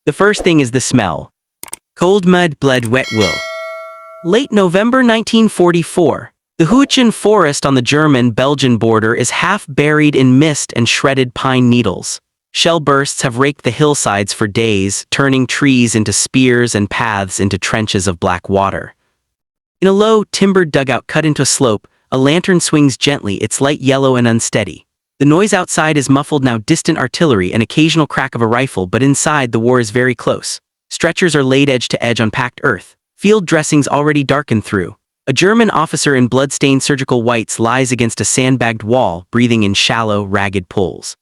The first thing is the smell. Cold mud, blood, wet wool. Late November 1944. The Huichin forest on the German-Belgian border is half buried in mist and shredded pine needles. Shell bursts have raked the hillsides for days, turning trees into spears and paths into trenches of black water. In a low, timbered dugout cut into a slope, a lantern swings gently, its light yellow and unsteady. The noise outside is muffled now distant artillery and occasional crack of a rifle, but inside the war is very close. Stretchers are laid edge to edge on packed earth. Field dressings already darkened through. A German officer in blood-stained surgical whites lies against a sandbagged wall, breathing in shallow, ragged pulls.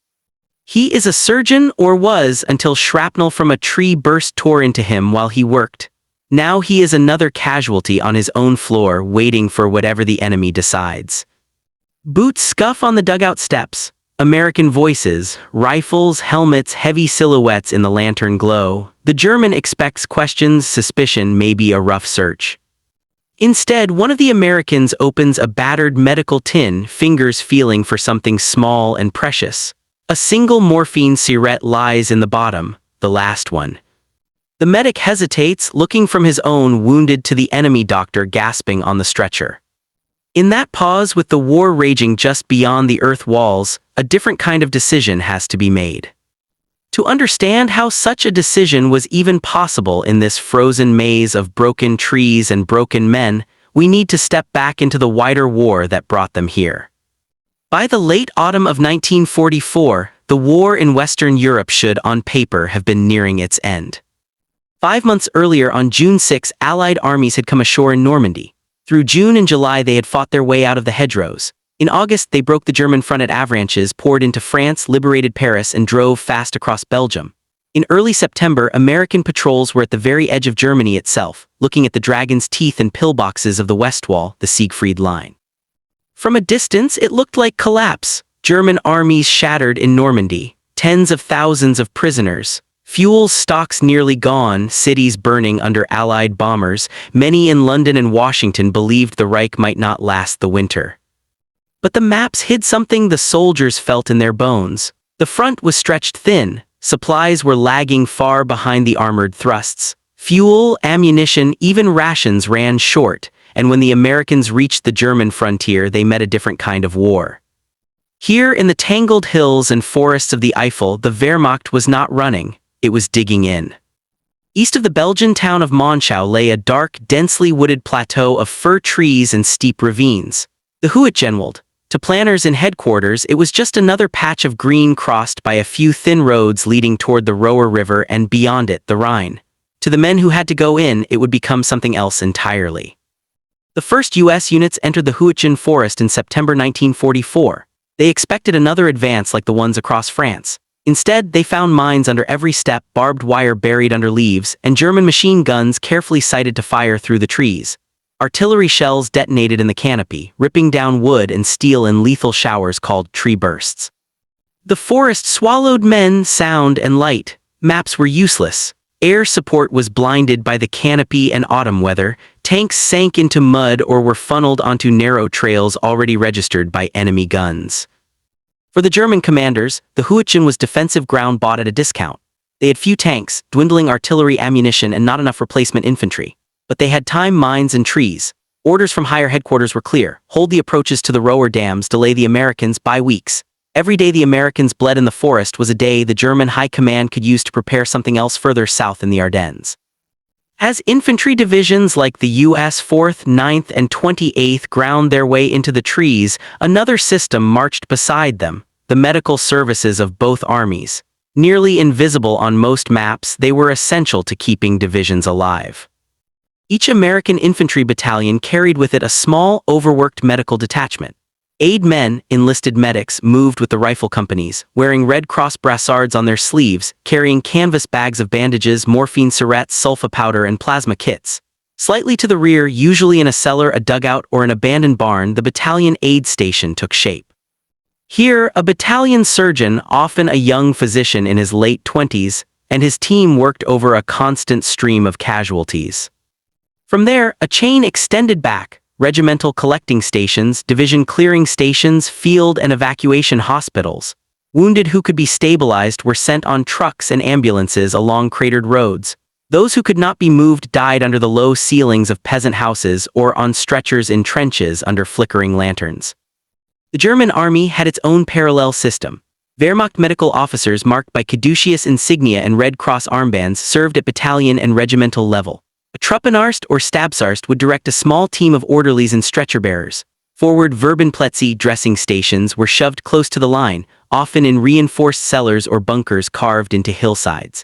He is a surgeon, or was, until shrapnel from a tree burst tore into him while he worked. Now he is another casualty on his own floor, waiting for whatever the enemy decides. Boots scuff on the dugout steps. American voices, rifles, helmets, heavy silhouettes in the lantern glow. The German expects questions, suspicion, maybe a rough search. Instead, one of the Americans opens a battered medical tin, fingers feeling for something small and precious. A single morphine cigarette lies in the bottom, the last one. The medic hesitates, looking from his own wounded to the enemy doctor gasping on the stretcher. In that pause, with the war raging just beyond the earth walls, a different kind of decision has to be made. To understand how such a decision was even possible in this frozen maze of broken trees and broken men, we need to step back into the wider war that brought them here. By the late autumn of 1944, the war in Western Europe should, on paper, have been nearing its end. 5 months earlier, on June 6, Allied armies had come ashore in Normandy. Through June and July they had fought their way out of the hedgerows. In August, they broke the German front at Avranches, poured into France, liberated Paris, and drove fast across Belgium. In early September, American patrols were at the very edge of Germany itself, looking at the dragon's teeth and pillboxes of the West Wall, the Siegfried Line. From a distance, it looked like collapse. German armies shattered in Normandy, tens of thousands of prisoners, fuel stocks nearly gone, cities burning under Allied bombers. Many in London and Washington believed the Reich might not last the winter. But the maps hid something the soldiers felt in their bones. The front was stretched thin, supplies were lagging far behind the armored thrusts. Fuel, ammunition, even rations ran short, and when the Americans reached the German frontier, they met a different kind of war. Here in the tangled hills and forests of the Eifel, the Wehrmacht was not running, it was digging in. East of the Belgian town of Monschau lay a dark, densely wooded plateau of fir trees and steep ravines. The Huichenwald. To planners in headquarters, it was just another patch of green crossed by a few thin roads leading toward the Roer River and beyond it, the Rhine. To the men who had to go in, it would become something else entirely. The first U.S. units entered the Huichin forest in September 1944. They expected another advance like the ones across France. Instead, they found mines under every step, barbed wire buried under leaves, and German machine guns carefully sighted to fire through the trees. Artillery shells detonated in the canopy, ripping down wood and steel in lethal showers called tree bursts. The forest swallowed men, sound, and light. Maps were useless. Air support was blinded by the canopy and autumn weather. Tanks sank into mud or were funneled onto narrow trails already registered by enemy guns. For the German commanders, the Huichin was defensive ground bought at a discount. They had few tanks, dwindling artillery ammunition, and not enough replacement infantry. But they had time, mines, and trees. Orders from higher headquarters were clear: hold the approaches to the Roer dams, delay the Americans by weeks. Every day the Americans bled in the forest was a day the German high command could use to prepare something else further south in the Ardennes. As infantry divisions like the U.S. 4th, 9th, and 28th ground their way into the trees, another system marched beside them: the medical services of both armies. Nearly invisible on most maps, they were essential to keeping divisions alive. Each American infantry battalion carried with it a small, overworked medical detachment. Aide men, enlisted medics, moved with the rifle companies, wearing Red Cross brassards on their sleeves, carrying canvas bags of bandages, morphine syrettes, sulfa powder, and plasma kits. Slightly to the rear, usually in a cellar, a dugout, or an abandoned barn, the battalion aid station took shape. Here, a battalion surgeon, often a young physician in his late 20s, and his team worked over a constant stream of casualties. From there, a chain extended back: regimental collecting stations, division clearing stations, field and evacuation hospitals. Wounded who could be stabilized were sent on trucks and ambulances along cratered roads. Those who could not be moved died under the low ceilings of peasant houses or on stretchers in trenches under flickering lanterns. The German army had its own parallel system. Wehrmacht medical officers marked by caduceus insignia and Red Cross armbands served at battalion and regimental level. A Truppenarzt or Stabsarzt would direct a small team of orderlies and stretcher-bearers. Forward Verbenplätze dressing stations were shoved close to the line, often in reinforced cellars or bunkers carved into hillsides.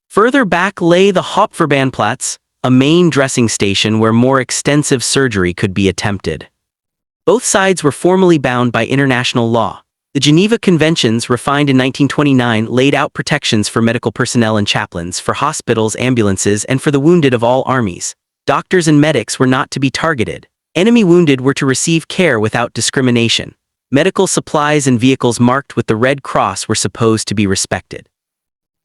Further back lay the Hauptverbandplatz, a main dressing station where more extensive surgery could be attempted. Both sides were formally bound by international law. The Geneva Conventions, refined in 1929, laid out protections for medical personnel and chaplains, for hospitals, ambulances, and for the wounded of all armies. Doctors and medics were not to be targeted. Enemy wounded were to receive care without discrimination. Medical supplies and vehicles marked with the Red Cross were supposed to be respected.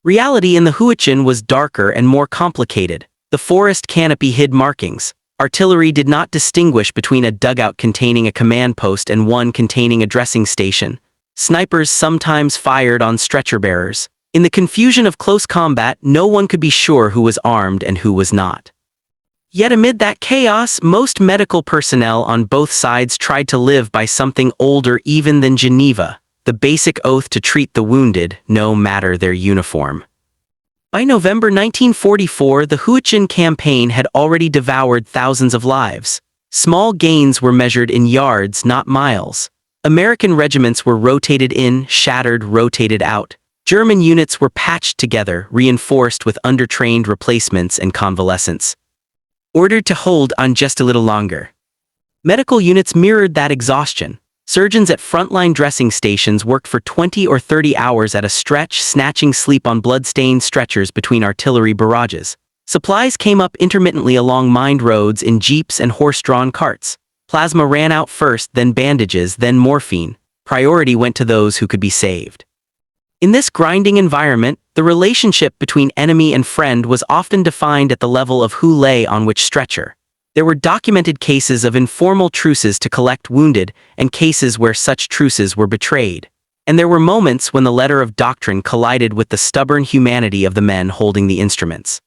Reality in the Huichen was darker and more complicated. The forest canopy hid markings. Artillery did not distinguish between a dugout containing a command post and one containing a dressing station. Snipers sometimes fired on stretcher-bearers. In the confusion of close combat, no one could be sure who was armed and who was not. Yet amid that chaos, most medical personnel on both sides tried to live by something older even than Geneva, the basic oath to treat the wounded, no matter their uniform. By November 1944, the Huichen campaign had already devoured thousands of lives. Small gains were measured in yards, not miles. American regiments were rotated in, shattered, rotated out. German units were patched together, reinforced with undertrained replacements and convalescents. Ordered to hold on just a little longer. Medical units mirrored that exhaustion. Surgeons at frontline dressing stations worked for 20 or 30 hours at a stretch, snatching sleep on blood-stained stretchers between artillery barrages. Supplies came up intermittently along mined roads in jeeps and horse-drawn carts. Plasma ran out first, then bandages, then morphine. Priority went to those who could be saved. In this grinding environment, the relationship between enemy and friend was often defined at the level of who lay on which stretcher. There were documented cases of informal truces to collect wounded, and cases where such truces were betrayed. And there were moments when the letter of doctrine collided with the stubborn humanity of the men holding the instruments.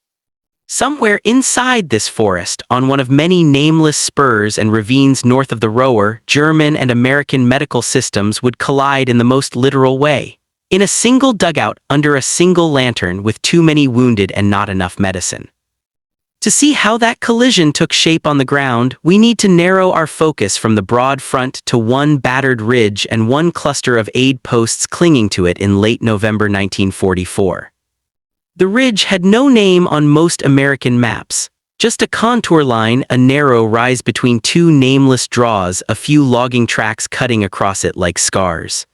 Somewhere inside this forest, on one of many nameless spurs and ravines north of the Rower, German and American medical systems would collide in the most literal way. In a single dugout, under a single lantern, with too many wounded and not enough medicine. To see how that collision took shape on the ground, we need to narrow our focus from the broad front to one battered ridge and one cluster of aid posts clinging to it in late November 1944. The ridge had no name on most American maps. Just a contour line, a narrow rise between two nameless draws, a few logging tracks cutting across it like scars.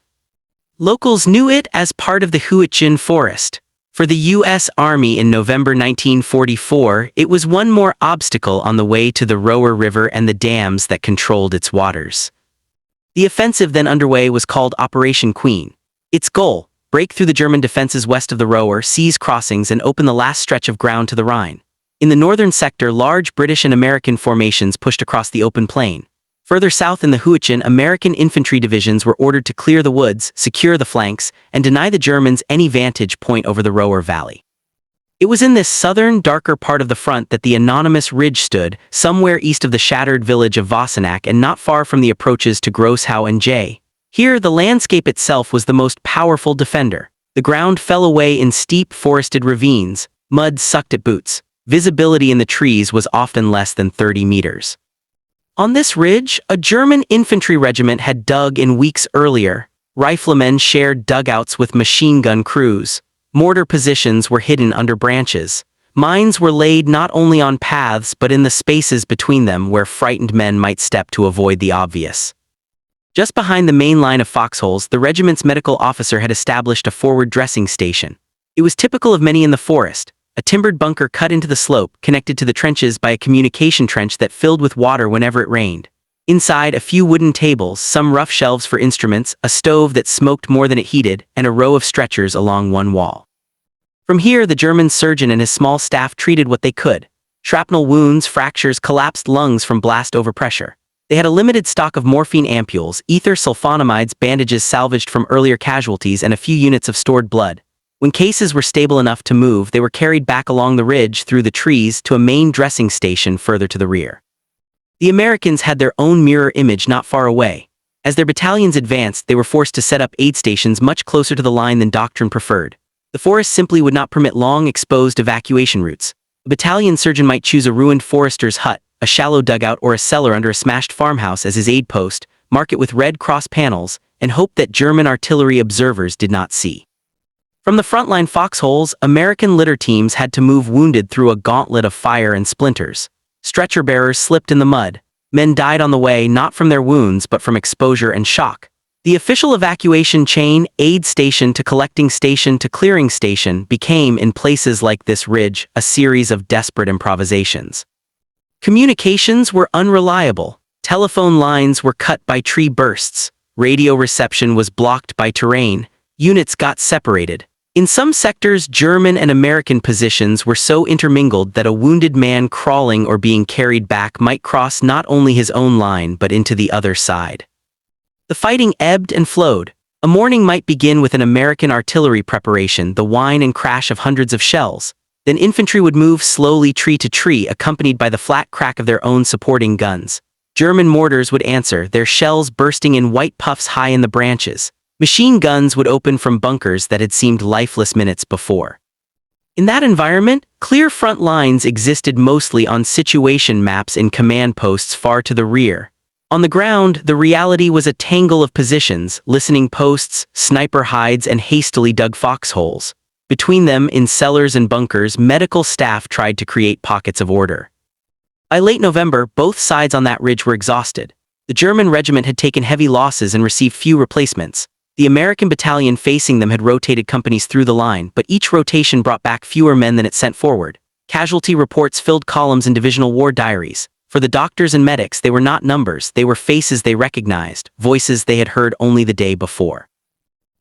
Locals knew it as part of the Huichen Forest. For the U.S. Army in November 1944, it was one more obstacle on the way to the Rower River and the dams that controlled its waters. The offensive then underway was called Operation Queen. Its goal: break through the German defenses west of the Rower, seize crossings, and open the last stretch of ground to the Rhine. In the northern sector, large British and American formations pushed across the open plain. Further south in the Huichen, American infantry divisions were ordered to clear the woods, secure the flanks, and deny the Germans any vantage point over the Rower Valley. It was in this southern, darker part of the front that the anonymous ridge stood, somewhere east of the shattered village of Wassenach and not far from the approaches to Großhau and Jay. Here, the landscape itself was the most powerful defender. The ground fell away in steep, forested ravines. Mud sucked at boots. Visibility in the trees was often less than 30 meters. On this ridge, a German infantry regiment had dug in weeks earlier. Riflemen shared dugouts with machine gun crews. Mortar positions were hidden under branches. Mines were laid not only on paths but in the spaces between them where frightened men might step to avoid the obvious. Just behind the main line of foxholes, the regiment's medical officer had established a forward dressing station. It was typical of many in the forest. A timbered bunker cut into the slope, connected to the trenches by a communication trench that filled with water whenever it rained. Inside, a few wooden tables, some rough shelves for instruments, a stove that smoked more than it heated, and a row of stretchers along one wall. From here, the German surgeon and his small staff treated what they could. Shrapnel wounds, fractures, collapsed lungs from blast overpressure. They had a limited stock of morphine ampules, ether sulfonamides, bandages salvaged from earlier casualties, and a few units of stored blood. When cases were stable enough to move, they were carried back along the ridge through the trees to a main dressing station further to the rear. The Americans had their own mirror image not far away. As their battalions advanced, they were forced to set up aid stations much closer to the line than doctrine preferred. The forest simply would not permit long, exposed evacuation routes. A battalion surgeon might choose a ruined forester's hut, a shallow dugout, or a cellar under a smashed farmhouse as his aid post, mark it with Red Cross panels, and hope that German artillery observers did not see. From the frontline foxholes, American litter teams had to move wounded through a gauntlet of fire and splinters. Stretcher bearers slipped in the mud. Men died on the way not from their wounds but from exposure and shock. The official evacuation chain, aid station to collecting station to clearing station, became, in places like this ridge, a series of desperate improvisations. Communications were unreliable. Telephone lines were cut by tree bursts. Radio reception was blocked by terrain. Units got separated. In some sectors, German and American positions were so intermingled that a wounded man crawling or being carried back might cross not only his own line but into the other side. The fighting ebbed and flowed. A morning might begin with an American artillery preparation, the whine and crash of hundreds of shells. Then infantry would move slowly tree to tree, accompanied by the flat crack of their own supporting guns. German mortars would answer, their shells bursting in white puffs high in the branches. Machine guns would open from bunkers that had seemed lifeless minutes before. In that environment, clear front lines existed mostly on situation maps in command posts far to the rear. On the ground, the reality was a tangle of positions, listening posts, sniper hides, and hastily dug foxholes. Between them, in cellars and bunkers, medical staff tried to create pockets of order. By late November, both sides on that ridge were exhausted. The German regiment had taken heavy losses and received few replacements. The American battalion facing them had rotated companies through the line, but each rotation brought back fewer men than it sent forward. Casualty reports filled columns in divisional war diaries. For the doctors and medics, they were not numbers, they were faces they recognized, voices they had heard only the day before.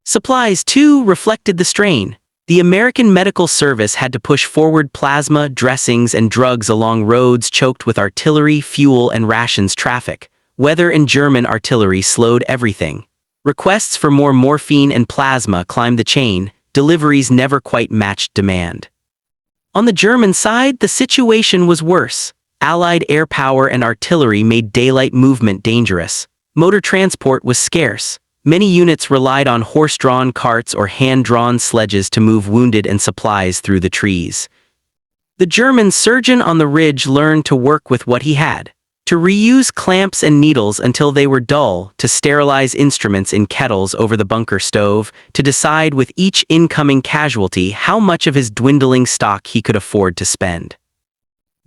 Supplies, too, reflected the strain. The American Medical Service had to push forward plasma, dressings, and drugs along roads choked with artillery, fuel, and rations traffic. Weather and German artillery slowed everything. Requests for more morphine and plasma climbed the chain. Deliveries never quite matched demand. On the German side, the situation was worse. Allied air power and artillery made daylight movement dangerous. Motor transport was scarce. Many units relied on horse-drawn carts or hand-drawn sledges to move wounded and supplies through the trees. The German surgeon on the ridge learned to work with what he had. To reuse clamps and needles until they were dull, to sterilize instruments in kettles over the bunker stove, to decide with each incoming casualty how much of his dwindling stock he could afford to spend.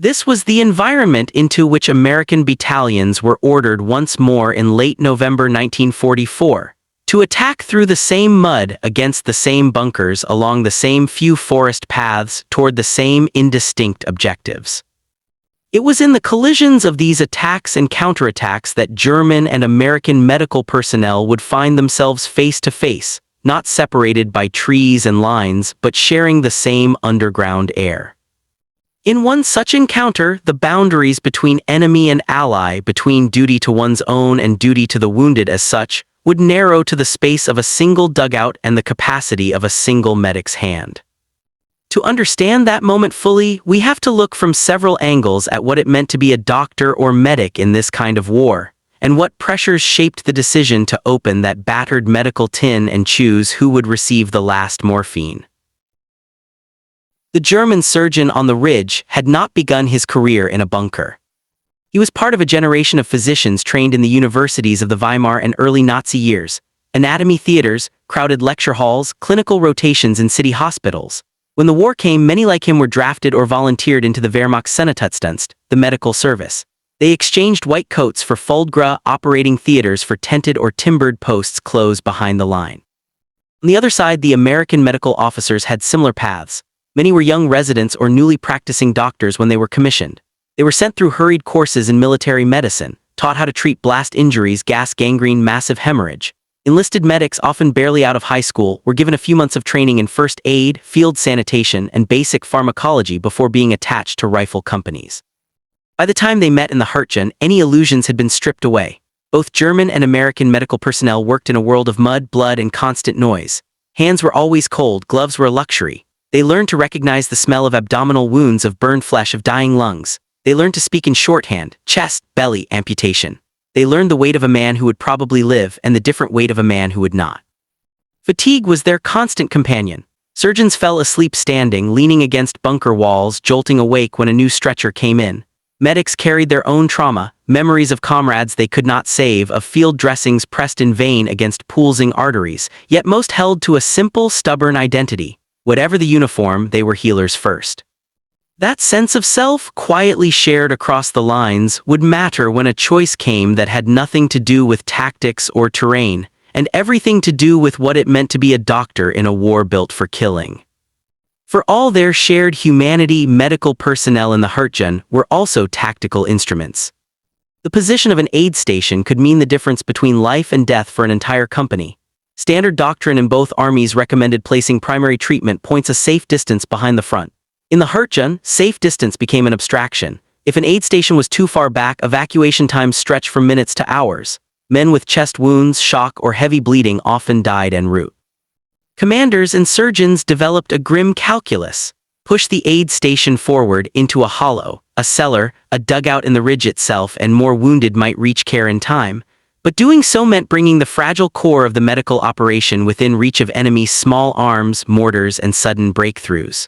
This was the environment into which American battalions were ordered once more in late November 1944, to attack through the same mud, against the same bunkers, along the same few forest paths, toward the same indistinct objectives. It was in the collisions of these attacks and counterattacks that German and American medical personnel would find themselves face to face, not separated by trees and lines, but sharing the same underground air. In one such encounter, the boundaries between enemy and ally, between duty to one's own and duty to the wounded as such, would narrow to the space of a single dugout and the capacity of a single medic's hand. To understand that moment fully, we have to look from several angles at what it meant to be a doctor or medic in this kind of war, and what pressures shaped the decision to open that battered medical tin and choose who would receive the last morphine. The German surgeon on the ridge had not begun his career in a bunker. He was part of a generation of physicians trained in the universities of the Weimar and early Nazi years, anatomy theaters, crowded lecture halls, clinical rotations in city hospitals. When the war came, many like him were drafted or volunteered into the Wehrmachtssanitätsdienst, the medical service. They exchanged white coats for Feldgrau operating theaters for tented or timbered posts close behind the line. On the other side, the American medical officers had similar paths. Many were young residents or newly practicing doctors when they were commissioned. They were sent through hurried courses in military medicine, taught how to treat blast injuries, gas gangrene, massive hemorrhage. Enlisted medics, often barely out of high school, were given a few months of training in first aid, field sanitation, and basic pharmacology before being attached to rifle companies. By the time they met in the Hurtgen, any illusions had been stripped away. Both German and American medical personnel worked in a world of mud, blood, and constant noise. Hands were always cold, gloves were a luxury. They learned to recognize the smell of abdominal wounds, of burned flesh, of dying lungs. They learned to speak in shorthand, chest, belly, amputation. They learned the weight of a man who would probably live and the different weight of a man who would not. Fatigue was their constant companion. Surgeons fell asleep standing, leaning against bunker walls, jolting awake when a new stretcher came in. Medics carried their own trauma, memories of comrades they could not save, of field dressings pressed in vain against pulsing arteries, yet most held to a simple, stubborn identity. Whatever the uniform, they were healers first. That sense of self, quietly shared across the lines, would matter when a choice came that had nothing to do with tactics or terrain, and everything to do with what it meant to be a doctor in a war built for killing. For all their shared humanity, medical personnel in the Hurtgen were also tactical instruments. The position of an aid station could mean the difference between life and death for an entire company. Standard doctrine in both armies recommended placing primary treatment points a safe distance behind the front. In the Hurtgen, safe distance became an abstraction. If an aid station was too far back, evacuation times stretched from minutes to hours. Men with chest wounds, shock, or heavy bleeding often died en route. Commanders and surgeons developed a grim calculus. Push the aid station forward into a hollow, a cellar, a dugout in the ridge itself, and more wounded might reach care in time. But doing so meant bringing the fragile core of the medical operation within reach of enemy small arms, mortars, and sudden breakthroughs.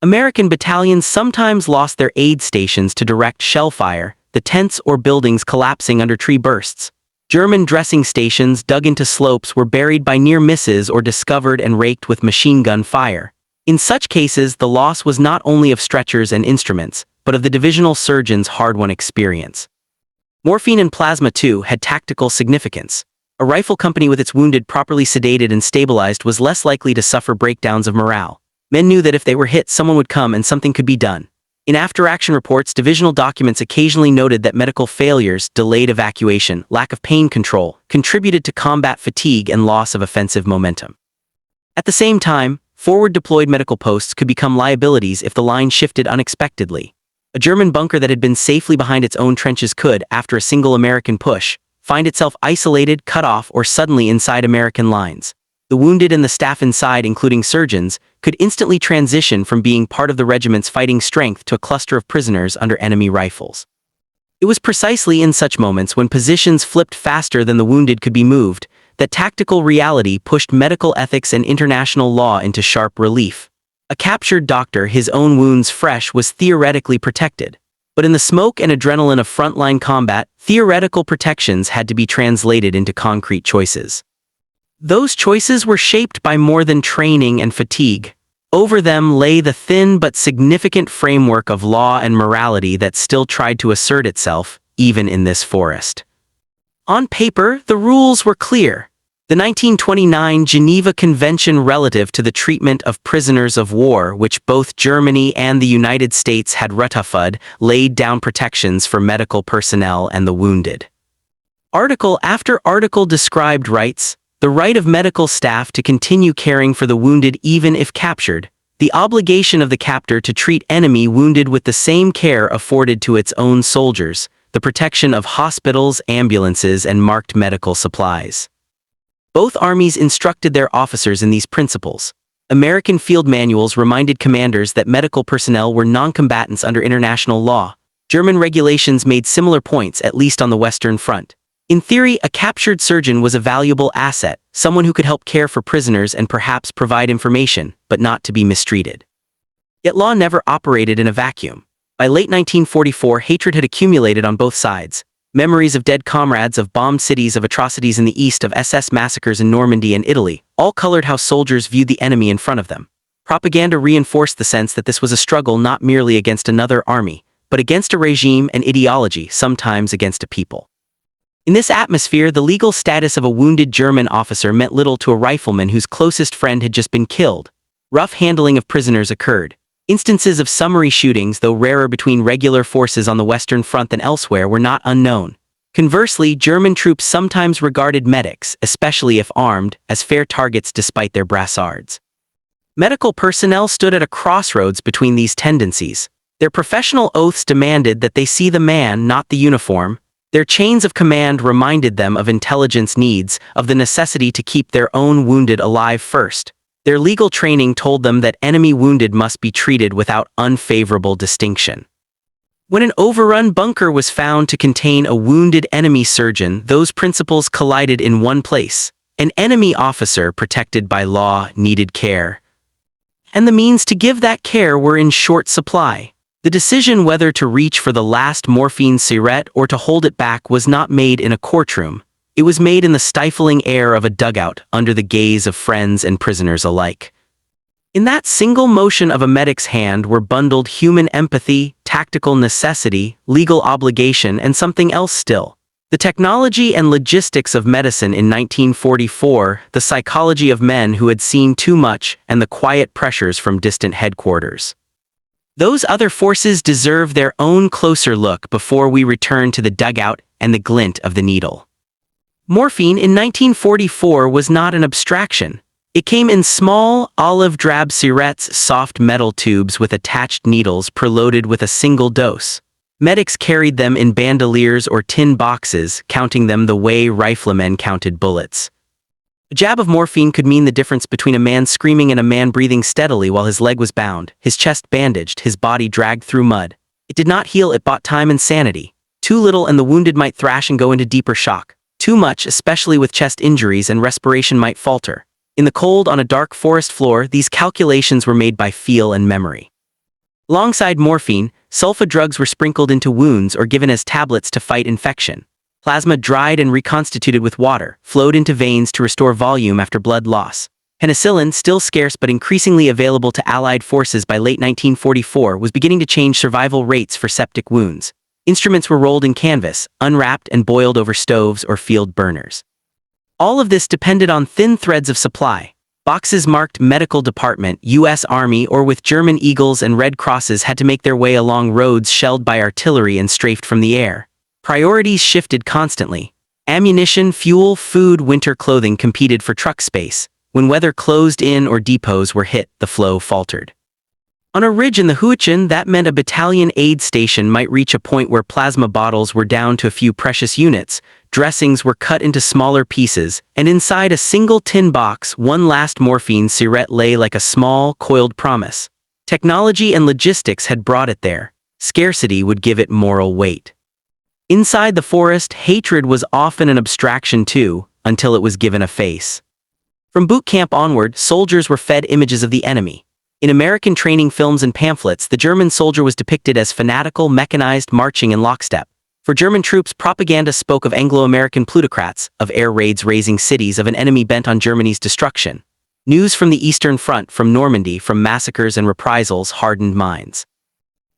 American battalions sometimes lost their aid stations to direct shell fire, the tents or buildings collapsing under tree bursts. German dressing stations dug into slopes were buried by near misses or discovered and raked with machine gun fire. In such cases, the loss was not only of stretchers and instruments, but of the divisional surgeon's hard-won experience. Morphine and plasma, too, had tactical significance. A rifle company with its wounded properly sedated and stabilized was less likely to suffer breakdowns of morale. Men knew that if they were hit, someone would come and something could be done. In after-action reports, divisional documents occasionally noted that medical failures, delayed evacuation, lack of pain control, contributed to combat fatigue and loss of offensive momentum. At the same time, forward-deployed medical posts could become liabilities if the line shifted unexpectedly. A German bunker that had been safely behind its own trenches could, after a single American push, find itself isolated, cut off, or suddenly inside American lines. The wounded and the staff inside, including surgeons, could instantly transition from being part of the regiment's fighting strength to a cluster of prisoners under enemy rifles. It was precisely in such moments, when positions flipped faster than the wounded could be moved, that tactical reality pushed medical ethics and international law into sharp relief. A captured doctor, his own wounds fresh, was theoretically protected. But in the smoke and adrenaline of frontline combat, theoretical protections had to be translated into concrete choices. Those choices were shaped by more than training and fatigue. Over them lay the thin but significant framework of law and morality that still tried to assert itself, even in this forest. On paper, the rules were clear. The 1929 Geneva Convention relative to the treatment of prisoners of war, which both Germany and the United States had ratified, laid down protections for medical personnel and the wounded. Article after article described rights: the right of medical staff to continue caring for the wounded even if captured, the obligation of the captor to treat enemy wounded with the same care afforded to its own soldiers, the protection of hospitals, ambulances, and marked medical supplies. Both armies instructed their officers in these principles. American field manuals reminded commanders that medical personnel were non-combatants under international law. German regulations made similar points, at least on the Western Front. In theory, a captured surgeon was a valuable asset, someone who could help care for prisoners and perhaps provide information, but not to be mistreated. Yet law never operated in a vacuum. By late 1944, hatred had accumulated on both sides. Memories of dead comrades, of bombed cities, of atrocities in the East, of SS massacres in Normandy and Italy, all colored how soldiers viewed the enemy in front of them. Propaganda reinforced the sense that this was a struggle not merely against another army, but against a regime and ideology, sometimes against a people. In this atmosphere, the legal status of a wounded German officer meant little to a rifleman whose closest friend had just been killed. Rough handling of prisoners occurred. Instances of summary shootings, though rarer between regular forces on the Western Front than elsewhere, were not unknown. Conversely, German troops sometimes regarded medics, especially if armed, as fair targets despite their brassards. Medical personnel stood at a crossroads between these tendencies. Their professional oaths demanded that they see the man, not the uniform. Their chains of command reminded them of intelligence needs, of the necessity to keep their own wounded alive first. Their legal training told them that enemy wounded must be treated without unfavorable distinction. When an overrun bunker was found to contain a wounded enemy surgeon, those principles collided in one place. An enemy officer protected by law needed care, and the means to give that care were in short supply. The decision whether to reach for the last morphine cigarette or to hold it back was not made in a courtroom. It was made in the stifling air of a dugout, under the gaze of friends and prisoners alike. In that single motion of a medic's hand were bundled human empathy, tactical necessity, legal obligation, and something else still. The technology and logistics of medicine in 1944, the psychology of men who had seen too much, and the quiet pressures from distant headquarters. Those other forces deserve their own closer look before we return to the dugout and the glint of the needle. Morphine in 1944 was not an abstraction. It came in small, olive-drab cigarettes, soft metal tubes with attached needles preloaded with a single dose. Medics carried them in bandoliers or tin boxes, counting them the way riflemen counted bullets. A jab of morphine could mean the difference between a man screaming and a man breathing steadily while his leg was bound, his chest bandaged, his body dragged through mud. It did not heal, it bought time and sanity. Too little and the wounded might thrash and go into deeper shock. Too much, especially with chest injuries, and respiration might falter. In the cold on a dark forest floor, these calculations were made by feel and memory. Alongside morphine, sulfa drugs were sprinkled into wounds or given as tablets to fight infection. Plasma dried and reconstituted with water, flowed into veins to restore volume after blood loss. Penicillin, still scarce but increasingly available to Allied forces by late 1944, was beginning to change survival rates for septic wounds. Instruments were rolled in canvas, unwrapped and boiled over stoves or field burners. All of this depended on thin threads of supply. Boxes marked Medical Department, U.S. Army, or with German Eagles and Red Crosses had to make their way along roads shelled by artillery and strafed from the air. Priorities shifted constantly. Ammunition, fuel, food, winter clothing competed for truck space. When weather closed in or depots were hit, the flow faltered. On a ridge in the Huichin, that meant a battalion aid station might reach a point where plasma bottles were down to a few precious units, dressings were cut into smaller pieces, and inside a single tin box, one last morphine cigarette lay like a small, coiled promise. Technology and logistics had brought it there. Scarcity would give it moral weight. Inside the forest, hatred was often an abstraction too, until it was given a face. From boot camp onward, soldiers were fed images of the enemy. In American training films and pamphlets, the German soldier was depicted as fanatical, mechanized, marching in lockstep. For German troops, propaganda spoke of Anglo-American plutocrats, of air raids razing cities, of an enemy bent on Germany's destruction. News from the Eastern Front, from Normandy, from massacres and reprisals, hardened minds.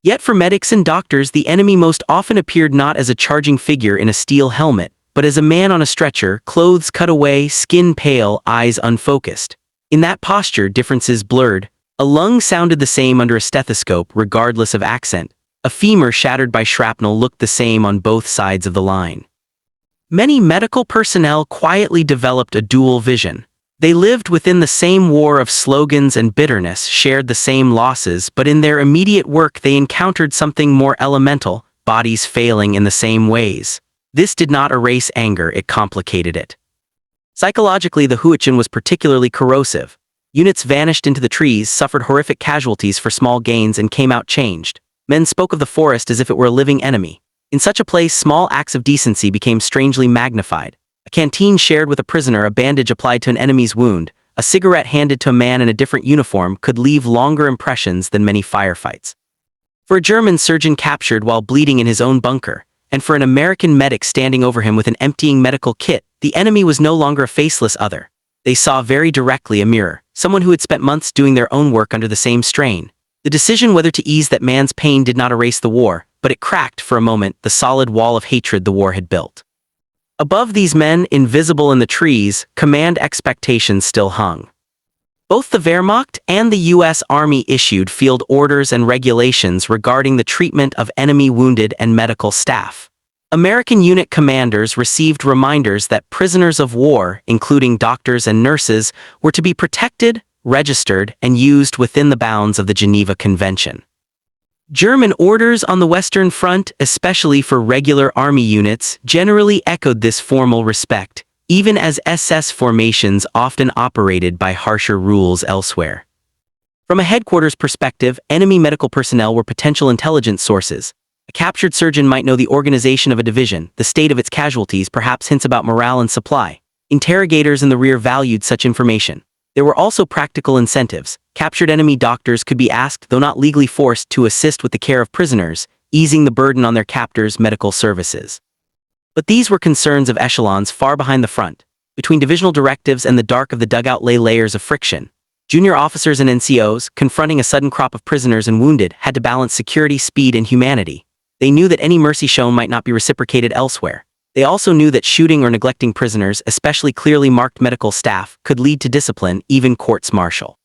Yet for medics and doctors, the enemy most often appeared not as a charging figure in a steel helmet, but as a man on a stretcher, clothes cut away, skin pale, eyes unfocused. In that posture, differences blurred. A lung sounded the same under a stethoscope, regardless of accent. A femur shattered by shrapnel looked the same on both sides of the line. Many medical personnel quietly developed a dual vision. They lived within the same war of slogans and bitterness, shared the same losses, but in their immediate work they encountered something more elemental, bodies failing in the same ways. This did not erase anger, it complicated it. Psychologically, the Huichin was particularly corrosive. Units vanished into the trees, suffered horrific casualties for small gains, and came out changed. Men spoke of the forest as if it were a living enemy. In such a place, small acts of decency became strangely magnified. A canteen shared with a prisoner, a bandage applied to an enemy's wound, a cigarette handed to a man in a different uniform could leave longer impressions than many firefights. For a German surgeon captured while bleeding in his own bunker, and for an American medic standing over him with an emptying medical kit, the enemy was no longer a faceless other. They saw very directly a mirror, someone who had spent months doing their own work under the same strain. The decision whether to ease that man's pain did not erase the war, but it cracked, for a moment, the solid wall of hatred the war had built. Above these men, invisible in the trees, command expectations still hung. Both the Wehrmacht and the U.S. Army issued field orders and regulations regarding the treatment of enemy wounded and medical staff. American unit commanders received reminders that prisoners of war, including doctors and nurses, were to be protected, registered, and used within the bounds of the Geneva Convention. German orders on the Western Front, especially for regular army units, generally echoed this formal respect, even as SS formations often operated by harsher rules elsewhere. From a headquarters perspective, enemy medical personnel were potential intelligence sources. A captured surgeon might know the organization of a division, the state of its casualties, perhaps hints about morale and supply. Interrogators in the rear valued such information. There were also practical incentives. Captured enemy doctors could be asked, though not legally forced, to assist with the care of prisoners, easing the burden on their captors' medical services. But these were concerns of echelons far behind the front. Between divisional directives and the dark of the dugout lay layers of friction. Junior officers and NCOs, confronting a sudden crop of prisoners and wounded, had to balance security, speed, and humanity. They knew that any mercy shown might not be reciprocated elsewhere. They also knew that shooting or neglecting prisoners, especially clearly marked medical staff, could lead to discipline, even courts-martial.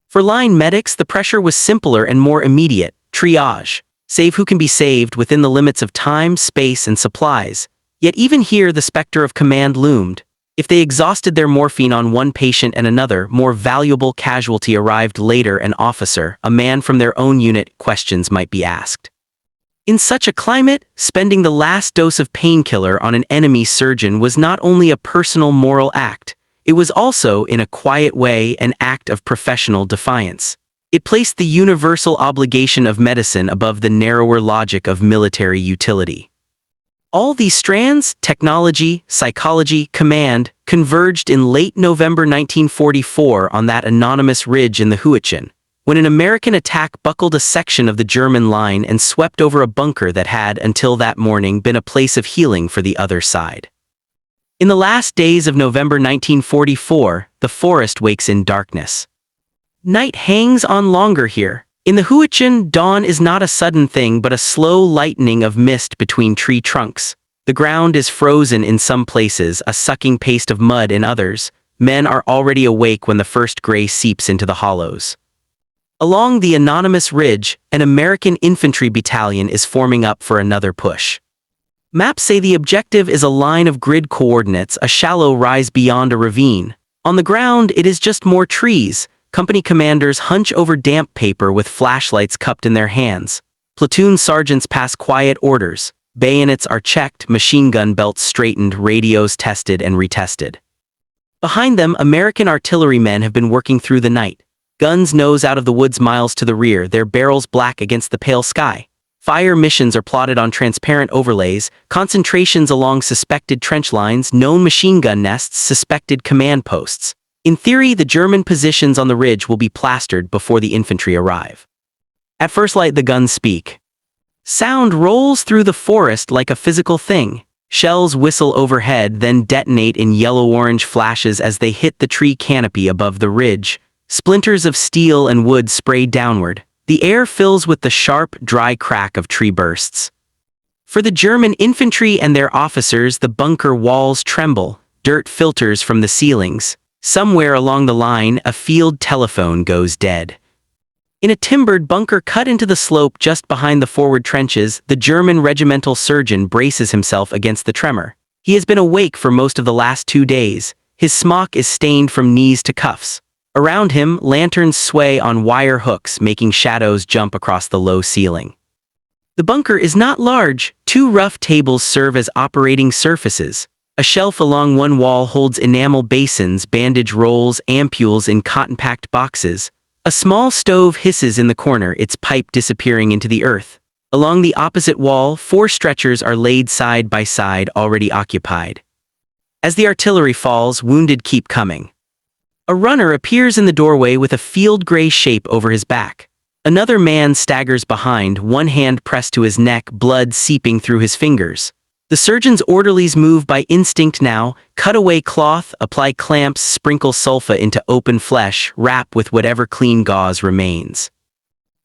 For line medics, the pressure was simpler and more immediate: triage. Save who can be saved within the limits of time, space, and supplies. Yet even here the specter of command loomed. If they exhausted their morphine on one patient and another more valuable casualty arrived later, an officer, a man from their own unit, questions might be asked. In such a climate, spending the last dose of painkiller on an enemy surgeon was not only a personal moral act, it was also, in a quiet way, an act of professional defiance. It placed the universal obligation of medicine above the narrower logic of military utility. All these strands, technology, psychology, command, converged in late November 1944 on that anonymous ridge in the Huichin, when an American attack buckled a section of the German line and swept over a bunker that had, until that morning, been a place of healing for the other side. In the last days of November 1944, the forest wakes in darkness. Night hangs on longer here. In the Huichin, dawn is not a sudden thing but a slow lightening of mist between tree trunks. The ground is frozen in some places, a sucking paste of mud in others. Men are already awake when the first gray seeps into the hollows. Along the anonymous ridge, an American infantry battalion is forming up for another push. Maps say the objective is a line of grid coordinates, a shallow rise beyond a ravine. On the ground, it is just more trees. Company commanders hunch over damp paper with flashlights cupped in their hands. Platoon sergeants pass quiet orders. Bayonets are checked, machine gun belts straightened, radios tested and retested. Behind them, American artillerymen have been working through the night. Guns nose out of the woods miles to the rear, their barrels black against the pale sky. Fire missions are plotted on transparent overlays, concentrations along suspected trench lines, known machine gun nests, suspected command posts. In theory, the German positions on the ridge will be plastered before the infantry arrive. At first light, the guns speak. Sound rolls through the forest like a physical thing. Shells whistle overhead, then detonate in yellow-orange flashes as they hit the tree canopy above the ridge. Splinters of steel and wood spray downward. The air fills with the sharp, dry crack of tree bursts. For the German infantry and their officers, the bunker walls tremble. Dirt filters from the ceilings. Somewhere along the line, a field telephone goes dead. In a timbered bunker cut into the slope just behind the forward trenches, the German regimental surgeon braces himself against the tremor. He has been awake for most of the last 2 days. His smock is stained from knees to cuffs. Around him, lanterns sway on wire hooks, making shadows jump across the low ceiling. The bunker is not large. 2 rough tables serve as operating surfaces. A shelf along one wall holds enamel basins, bandage rolls, ampules in cotton-packed boxes. A small stove hisses in the corner, its pipe disappearing into the earth. Along the opposite wall, 4 stretchers are laid side by side, already occupied. As the artillery falls, wounded keep coming. A runner appears in the doorway with a field gray shape over his back. Another man staggers behind, one hand pressed to his neck, blood seeping through his fingers. The surgeon's orderlies move by instinct now, cut away cloth, apply clamps, sprinkle sulfa into open flesh, wrap with whatever clean gauze remains.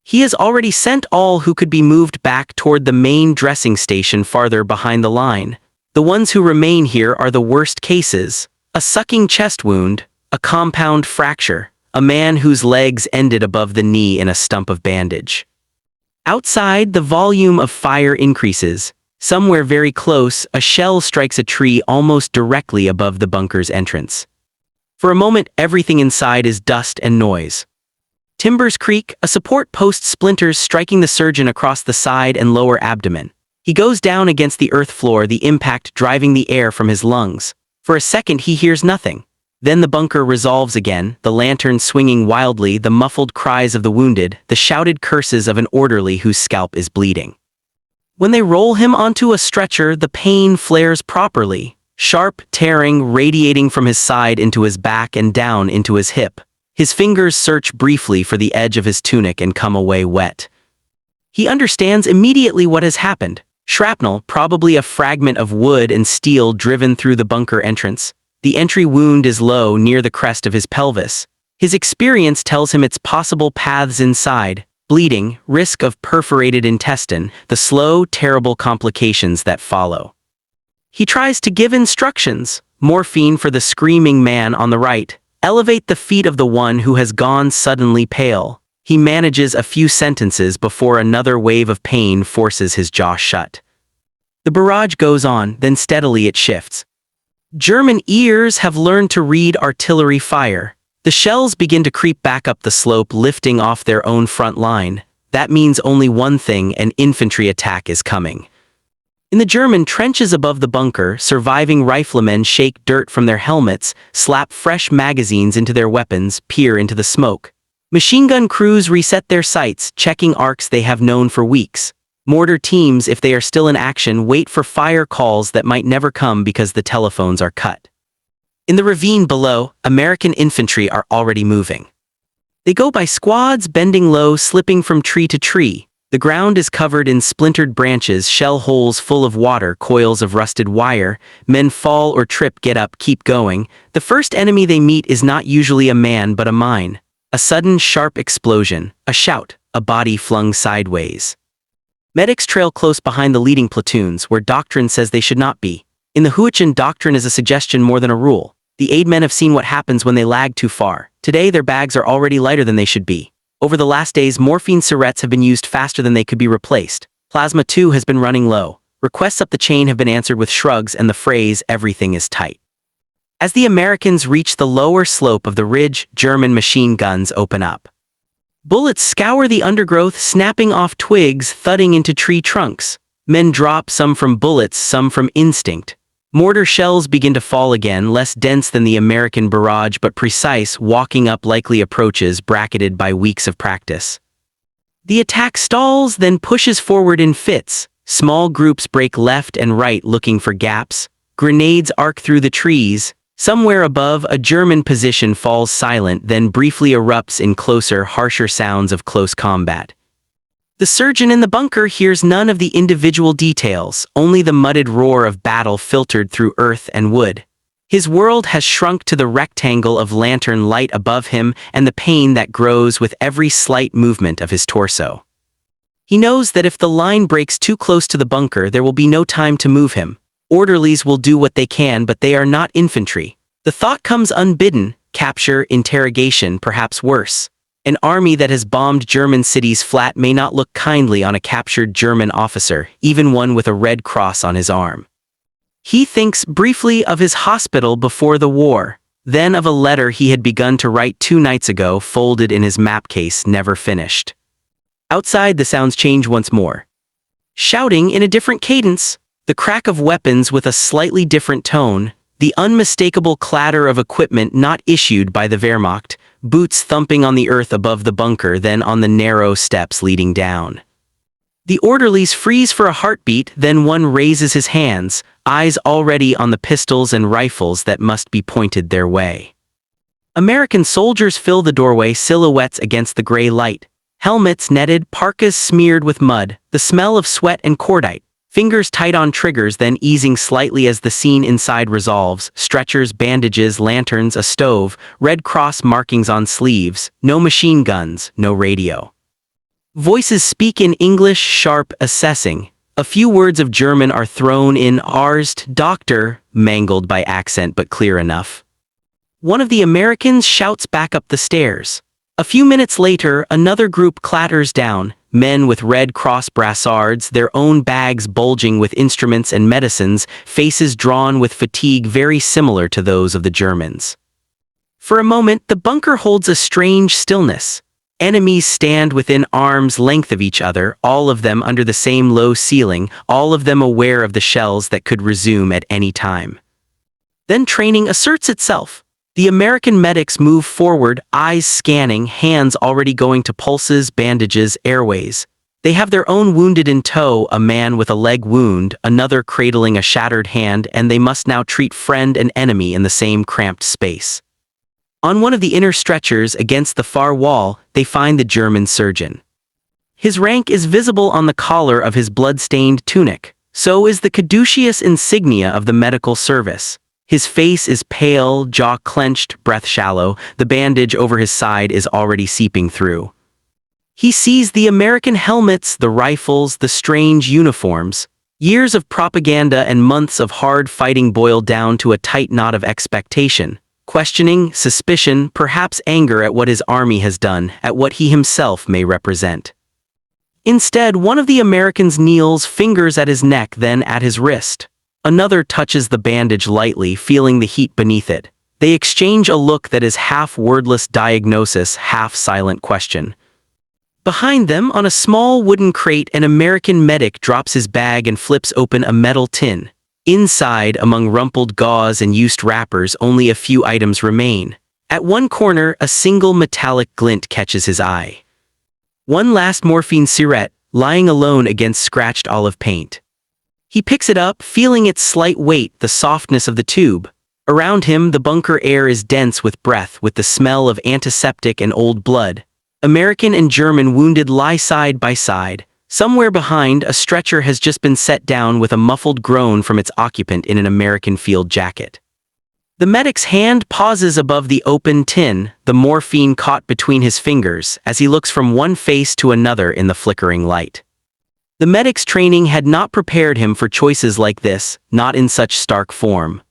He has already sent all who could be moved back toward the main dressing station farther behind the line. The ones who remain here are the worst cases: a sucking chest wound, a compound fracture, a man whose legs ended above the knee in a stump of bandage. Outside, the volume of fire increases. Somewhere very close, a shell strikes a tree almost directly above the bunker's entrance. For a moment, everything inside is dust and noise. Timbers creak, a support post splinters, striking the surgeon across the side and lower abdomen. He goes down against the earth floor, the impact driving the air from his lungs. For a second he hears nothing. Then the bunker resolves again, the lantern swinging wildly, the muffled cries of the wounded, the shouted curses of an orderly whose scalp is bleeding. When they roll him onto a stretcher, the pain flares properly, sharp, tearing, radiating from his side into his back and down into his hip. His fingers search briefly for the edge of his tunic and come away wet. He understands immediately what has happened. Shrapnel, probably a fragment of wood and steel driven through the bunker entrance. The entry wound is low, near the crest of his pelvis. His experience tells him its possible paths inside: bleeding, risk of perforated intestine, the slow, terrible complications that follow. He tries to give instructions: morphine for the screaming man on the right. Elevate the feet of the one who has gone suddenly pale. He manages a few sentences before another wave of pain forces his jaw shut. The barrage goes on, then steadily it shifts. German ears have learned to read artillery fire. The shells begin to creep back up the slope, lifting off their own front line. That means only one thing: an infantry attack is coming. In the German trenches above the bunker, surviving riflemen shake dirt from their helmets, slap fresh magazines into their weapons, peer into the smoke. Machine gun crews reset their sights, checking arcs they have known for weeks. Mortar teams, if they are still in action, wait for fire calls that might never come because the telephones are cut. In the ravine below, American infantry are already moving. They go by squads, bending low, slipping from tree to tree. The ground is covered in splintered branches, shell holes full of water, coils of rusted wire. Men fall or trip, get up, keep going. The first enemy they meet is not usually a man but a mine. A sudden, sharp explosion, a shout, a body flung sideways. Medics trail close behind the leading platoons, where doctrine says they should not be. In the Huichin, doctrine is a suggestion more than a rule. The aid men have seen what happens when they lag too far. Today their bags are already lighter than they should be. Over the last days, morphine syrettes have been used faster than they could be replaced. Plasma too has been running low. Requests up the chain have been answered with shrugs and the phrase, "everything is tight." As the Americans reach the lower slope of the ridge, German machine guns open up. Bullets scour the undergrowth, snapping off twigs, thudding into tree trunks. Men drop, some from bullets, some from instinct. Mortar shells begin to fall again, less dense than the American barrage but precise, walking up likely approaches bracketed by weeks of practice. The attack stalls, then pushes forward in fits. Small groups break left and right looking for gaps. Grenades arc through the trees. Somewhere above, a German position falls silent, then briefly erupts in closer, harsher sounds of close combat. The surgeon in the bunker hears none of the individual details, only the muddled roar of battle filtered through earth and wood. His world has shrunk to the rectangle of lantern light above him and the pain that grows with every slight movement of his torso. He knows that if the line breaks too close to the bunker, there will be no time to move him. Orderlies will do what they can, but they are not infantry. The thought comes unbidden: capture, interrogation, perhaps worse. An army that has bombed German cities flat may not look kindly on a captured German officer, even one with a red cross on his arm. He thinks briefly of his hospital before the war, then of a letter he had begun to write 2 nights ago, folded in his map case, never finished. Outside, the sounds change once more. Shouting in a different cadence, the crack of weapons with a slightly different tone, the unmistakable clatter of equipment not issued by the Wehrmacht, boots thumping on the earth above the bunker, then on the narrow steps leading down. The orderlies freeze for a heartbeat, then one raises his hands, eyes already on the pistols and rifles that must be pointed their way. American soldiers fill the doorway, silhouettes against the gray light. Helmets netted, parkas smeared with mud, the smell of sweat and cordite. Fingers tight on triggers, then easing slightly as the scene inside resolves. Stretchers, bandages, lanterns, a stove, Red Cross markings on sleeves, no machine guns, no radio. Voices speak in English, sharp, assessing. A few words of German are thrown in: Arzt, doctor, mangled by accent but clear enough. One of the Americans shouts back up the stairs. A few minutes later, another group clatters down. Men with Red Cross brassards, their own bags bulging with instruments and medicines, faces drawn with fatigue very similar to those of the Germans. For a moment, the bunker holds a strange stillness. Enemies stand within arm's length of each other, all of them under the same low ceiling, all of them aware of the shells that could resume at any time. Then training asserts itself. The American medics move forward, eyes scanning, hands already going to pulses, bandages, airways. They have their own wounded in tow, a man with a leg wound, another cradling a shattered hand, and they must now treat friend and enemy in the same cramped space. On one of the inner stretchers against the far wall, they find the German surgeon. His rank is visible on the collar of his blood-stained tunic. So is the caduceus insignia of the medical service. His face is pale, jaw clenched, breath shallow. The bandage over his side is already seeping through. He sees the American helmets, the rifles, the strange uniforms. Years of propaganda and months of hard fighting boil down to a tight knot of expectation. Questioning, suspicion, perhaps anger at what his army has done, at what he himself may represent. Instead, one of the Americans kneels, fingers at his neck, then at his wrist. Another touches the bandage lightly, feeling the heat beneath it. They exchange a look that is half wordless diagnosis, half silent question. Behind them, on a small wooden crate, an American medic drops his bag and flips open a metal tin. Inside, among rumpled gauze and used wrappers, only a few items remain. At one corner, a single metallic glint catches his eye. One last morphine cigarette, lying alone against scratched olive paint. He picks it up, feeling its slight weight, the softness of the tube. Around him, the bunker air is dense with breath, with the smell of antiseptic and old blood. American and German wounded lie side by side. Somewhere behind, a stretcher has just been set down with a muffled groan from its occupant in an American field jacket. The medic's hand pauses above the open tin, the morphine caught between his fingers, as he looks from one face to another in the flickering light. The medic's training had not prepared him for choices like this, not in such stark form.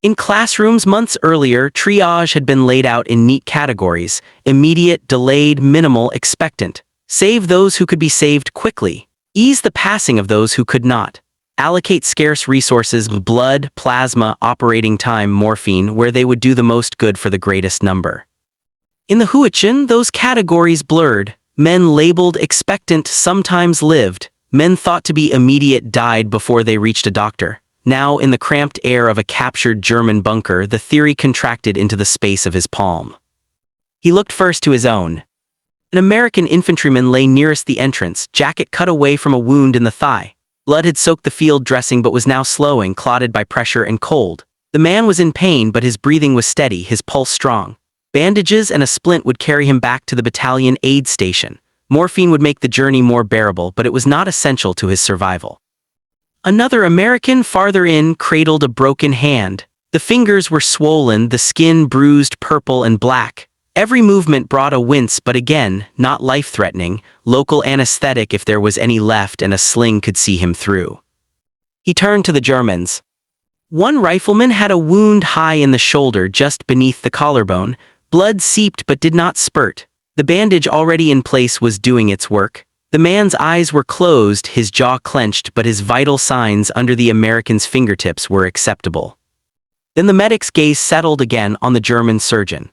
In classrooms months earlier, triage had been laid out in neat categories: immediate, delayed, minimal, expectant. Save those who could be saved quickly. Ease the passing of those who could not. Allocate scarce resources, blood, plasma, operating time, morphine, where they would do the most good for the greatest number. In the Huichin, those categories blurred. Men labeled expectant sometimes lived. Men thought to be immediate died before they reached a doctor. Now, in the cramped air of a captured German bunker, the theory contracted into the space of his palm. He looked first to his own. An American infantryman lay nearest the entrance, jacket cut away from a wound in the thigh. Blood had soaked the field dressing but was now slowing, clotted by pressure and cold. The man was in pain, but his breathing was steady, his pulse strong. Bandages and a splint would carry him back to the battalion aid station. Morphine would make the journey more bearable, but it was not essential to his survival. Another American farther in cradled a broken hand. The fingers were swollen, the skin bruised purple and black. Every movement brought a wince, but again, not life-threatening, local anesthetic if there was any left, and a sling could see him through. He turned to the Germans. One rifleman had a wound high in the shoulder just beneath the collarbone. Blood seeped but did not spurt. The bandage already in place was doing its work. The man's eyes were closed, his jaw clenched, but his vital signs under the American's fingertips were acceptable. Then the medic's gaze settled again on the German surgeon.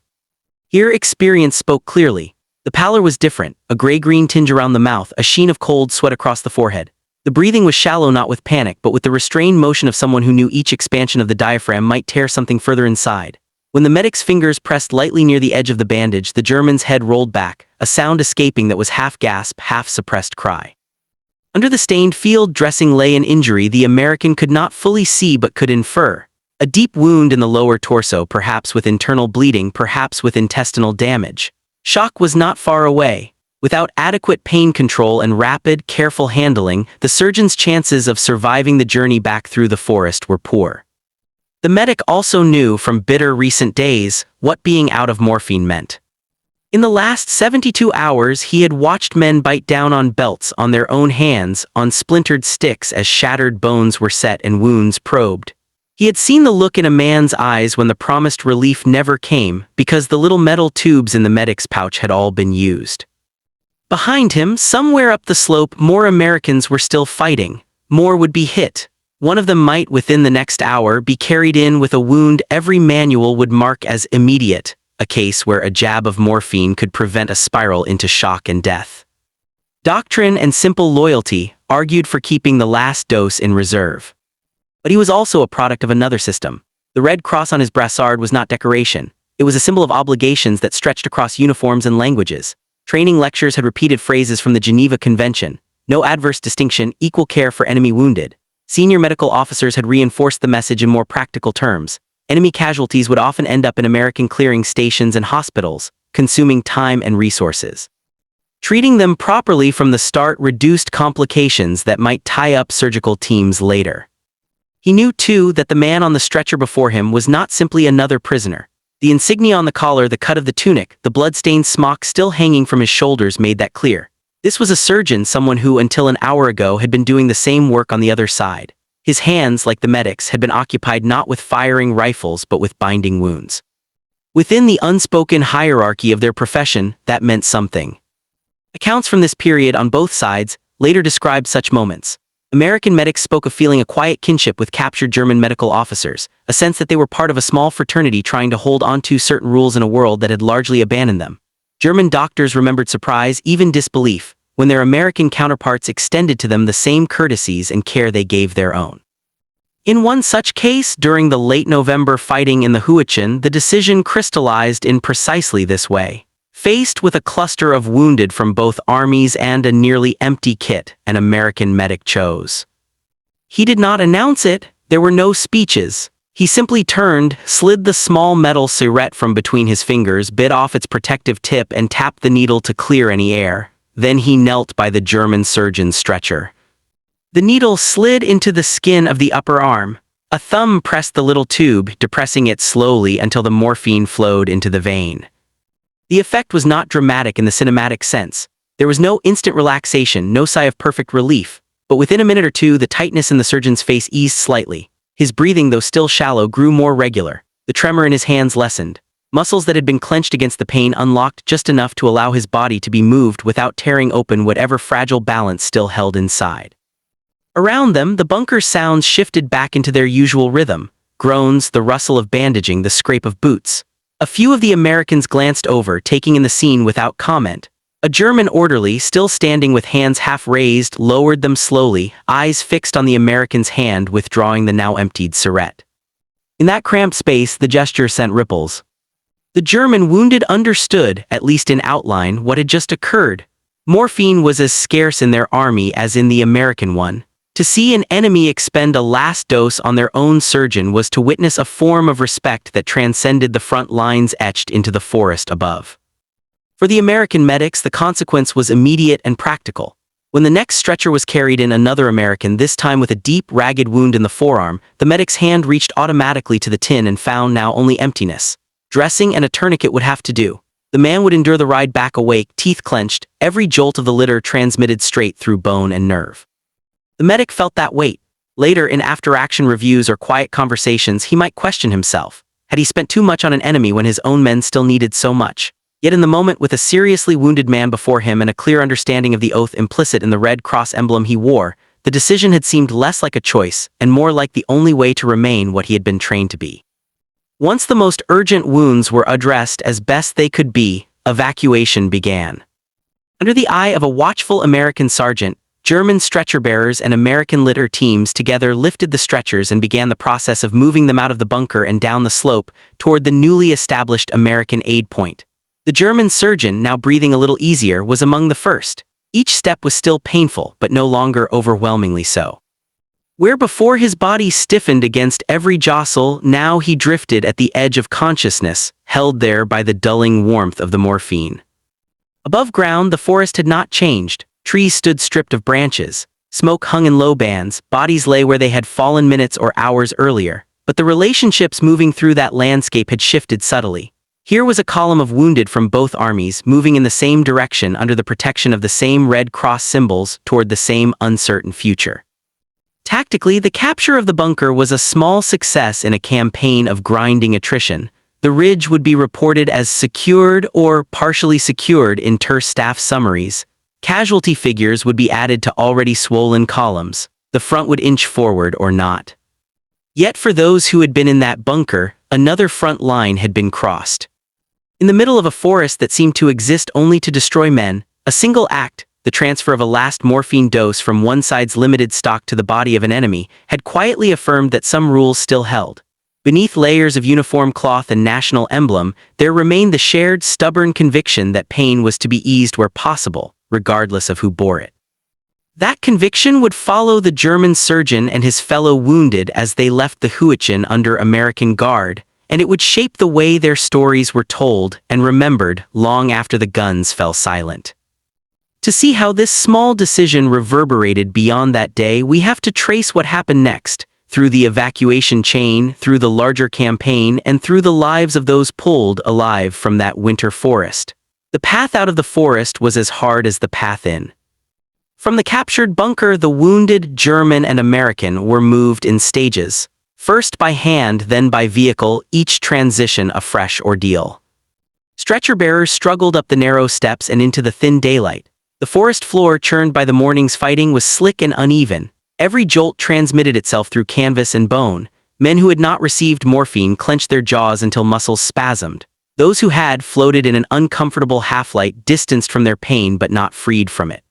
Here experience spoke clearly. The pallor was different, a gray-green tinge around the mouth, a sheen of cold sweat across the forehead. The breathing was shallow, not with panic, but with the restrained motion of someone who knew each expansion of the diaphragm might tear something further inside. When the medic's fingers pressed lightly near the edge of the bandage, the German's head rolled back, a sound escaping that was half gasp, half suppressed cry. Under the stained field dressing lay an injury the American could not fully see but could infer. A deep wound in the lower torso, perhaps with internal bleeding, perhaps with intestinal damage. Shock was not far away. Without adequate pain control and rapid, careful handling, the surgeon's chances of surviving the journey back through the forest were poor. The medic also knew from bitter recent days what being out of morphine meant. In the last 72 hours, he had watched men bite down on belts, on their own hands, on splintered sticks as shattered bones were set and wounds probed. He had seen the look in a man's eyes when the promised relief never came, because the little metal tubes in the medic's pouch had all been used. Behind him, somewhere up the slope, more Americans were still fighting. More would be hit. One of them might, within the next hour, be carried in with a wound every manual would mark as immediate. a case where a jab of morphine could prevent a spiral into shock and death. Doctrine and simple loyalty argued for keeping the last dose in reserve. But he was also a product of another system. The red cross on his brassard was not decoration. It was a symbol of obligations that stretched across uniforms and languages. Training lectures had repeated phrases from the Geneva Convention: no adverse distinction, equal care for enemy wounded. Senior medical officers had reinforced the message in more practical terms. Enemy casualties would often end up in American clearing stations and hospitals, consuming time and resources. Treating them properly from the start reduced complications that might tie up surgical teams later. He knew, too, that the man on the stretcher before him was not simply another prisoner. The insignia on the collar, the cut of the tunic, the blood-stained smock still hanging from his shoulders made that clear. This was a surgeon, someone who, until an hour ago, had been doing the same work on the other side. His hands, like the medics, had been occupied not with firing rifles but with binding wounds. Within the unspoken hierarchy of their profession, that meant something. Accounts from this period on both sides later described such moments. American medics spoke of feeling a quiet kinship with captured German medical officers, a sense that they were part of a small fraternity trying to hold on to certain rules in a world that had largely abandoned them. German doctors remembered surprise, even disbelief, when their American counterparts extended to them the same courtesies and care they gave their own. In one such case, during the late November fighting in the Huichin, the decision crystallized in precisely this way. Faced with a cluster of wounded from both armies and a nearly empty kit, an American medic chose. He did not announce it. There were no speeches. He simply turned, slid the small metal cigarette from between his fingers, bit off its protective tip, and tapped the needle to clear any air. Then he knelt by the German surgeon's stretcher. The needle slid into the skin of the upper arm. A thumb pressed the little tube, depressing it slowly until the morphine flowed into the vein. The effect was not dramatic in the cinematic sense. There was no instant relaxation, no sigh of perfect relief, but within a minute or two the tightness in the surgeon's face eased slightly. His breathing, though still shallow, grew more regular. The tremor in his hands lessened. Muscles that had been clenched against the pain unlocked just enough to allow his body to be moved without tearing open whatever fragile balance still held inside. Around them, the bunker's sounds shifted back into their usual rhythm: groans, the rustle of bandaging, the scrape of boots. A few of the Americans glanced over, taking in the scene without comment. A German orderly, still standing with hands half raised, lowered them slowly, eyes fixed on the American's hand, withdrawing the now emptied cigarette. In that cramped space, the gesture sent ripples. The German wounded understood, at least in outline, what had just occurred. Morphine was as scarce in their army as in the American one. To see an enemy expend a last dose on their own surgeon was to witness a form of respect that transcended the front lines etched into the forest above. For the American medics, the consequence was immediate and practical. When the next stretcher was carried in, another American, this time with a deep, ragged wound in the forearm, the medic's hand reached automatically to the tin and found now only emptiness. Dressing and a tourniquet would have to do. The man would endure the ride back awake, teeth clenched, every jolt of the litter transmitted straight through bone and nerve. The medic felt that weight. Later, in after-action reviews or quiet conversations, he might question himself. Had he spent too much on an enemy when his own men still needed so much? Yet in the moment, with a seriously wounded man before him and a clear understanding of the oath implicit in the Red Cross emblem he wore, the decision had seemed less like a choice and more like the only way to remain what he had been trained to be. Once the most urgent wounds were addressed as best they could be, evacuation began. Under the eye of a watchful American sergeant, German stretcher-bearers and American litter teams together lifted the stretchers and began the process of moving them out of the bunker and down the slope toward the newly established American aid point. The German surgeon, now breathing a little easier, was among the first. Each step was still painful, but no longer overwhelmingly so. Where before his body stiffened against every jostle, now he drifted at the edge of consciousness, held there by the dulling warmth of the morphine. Above ground, the forest had not changed. Trees stood stripped of branches. Smoke hung in low bands. Bodies lay where they had fallen minutes or hours earlier. But the relationships moving through that landscape had shifted subtly. Here was a column of wounded from both armies, moving in the same direction under the protection of the same Red Cross symbols toward the same uncertain future. Tactically, the capture of the bunker was a small success in a campaign of grinding attrition. The ridge would be reported as secured or partially secured in terse staff summaries. Casualty figures would be added to already swollen columns. The front would inch forward or not. Yet for those who had been in that bunker, another front line had been crossed. In the middle of a forest that seemed to exist only to destroy men, a single act, the transfer of a last morphine dose from one side's limited stock to the body of an enemy, had quietly affirmed that some rules still held. Beneath layers of uniform cloth and national emblem, there remained the shared, stubborn conviction that pain was to be eased where possible, regardless of who bore it. That conviction would follow the German surgeon and his fellow wounded as they left the Huichin under American guard, and it would shape the way their stories were told and remembered long after the guns fell silent. To see how this small decision reverberated beyond that day, we have to trace what happened next, through the evacuation chain, through the larger campaign, and through the lives of those pulled alive from that winter forest. The path out of the forest was as hard as the path in. From the captured bunker, the wounded German and American were moved in stages, first by hand, then by vehicle, each transition a fresh ordeal. Stretcher bearers struggled up the narrow steps and into the thin daylight. The forest floor, churned by the morning's fighting, was slick and uneven. Every jolt transmitted itself through canvas and bone. Men who had not received morphine clenched their jaws until muscles spasmed. Those who had floated in an uncomfortable half-light, distanced from their pain but not freed from it.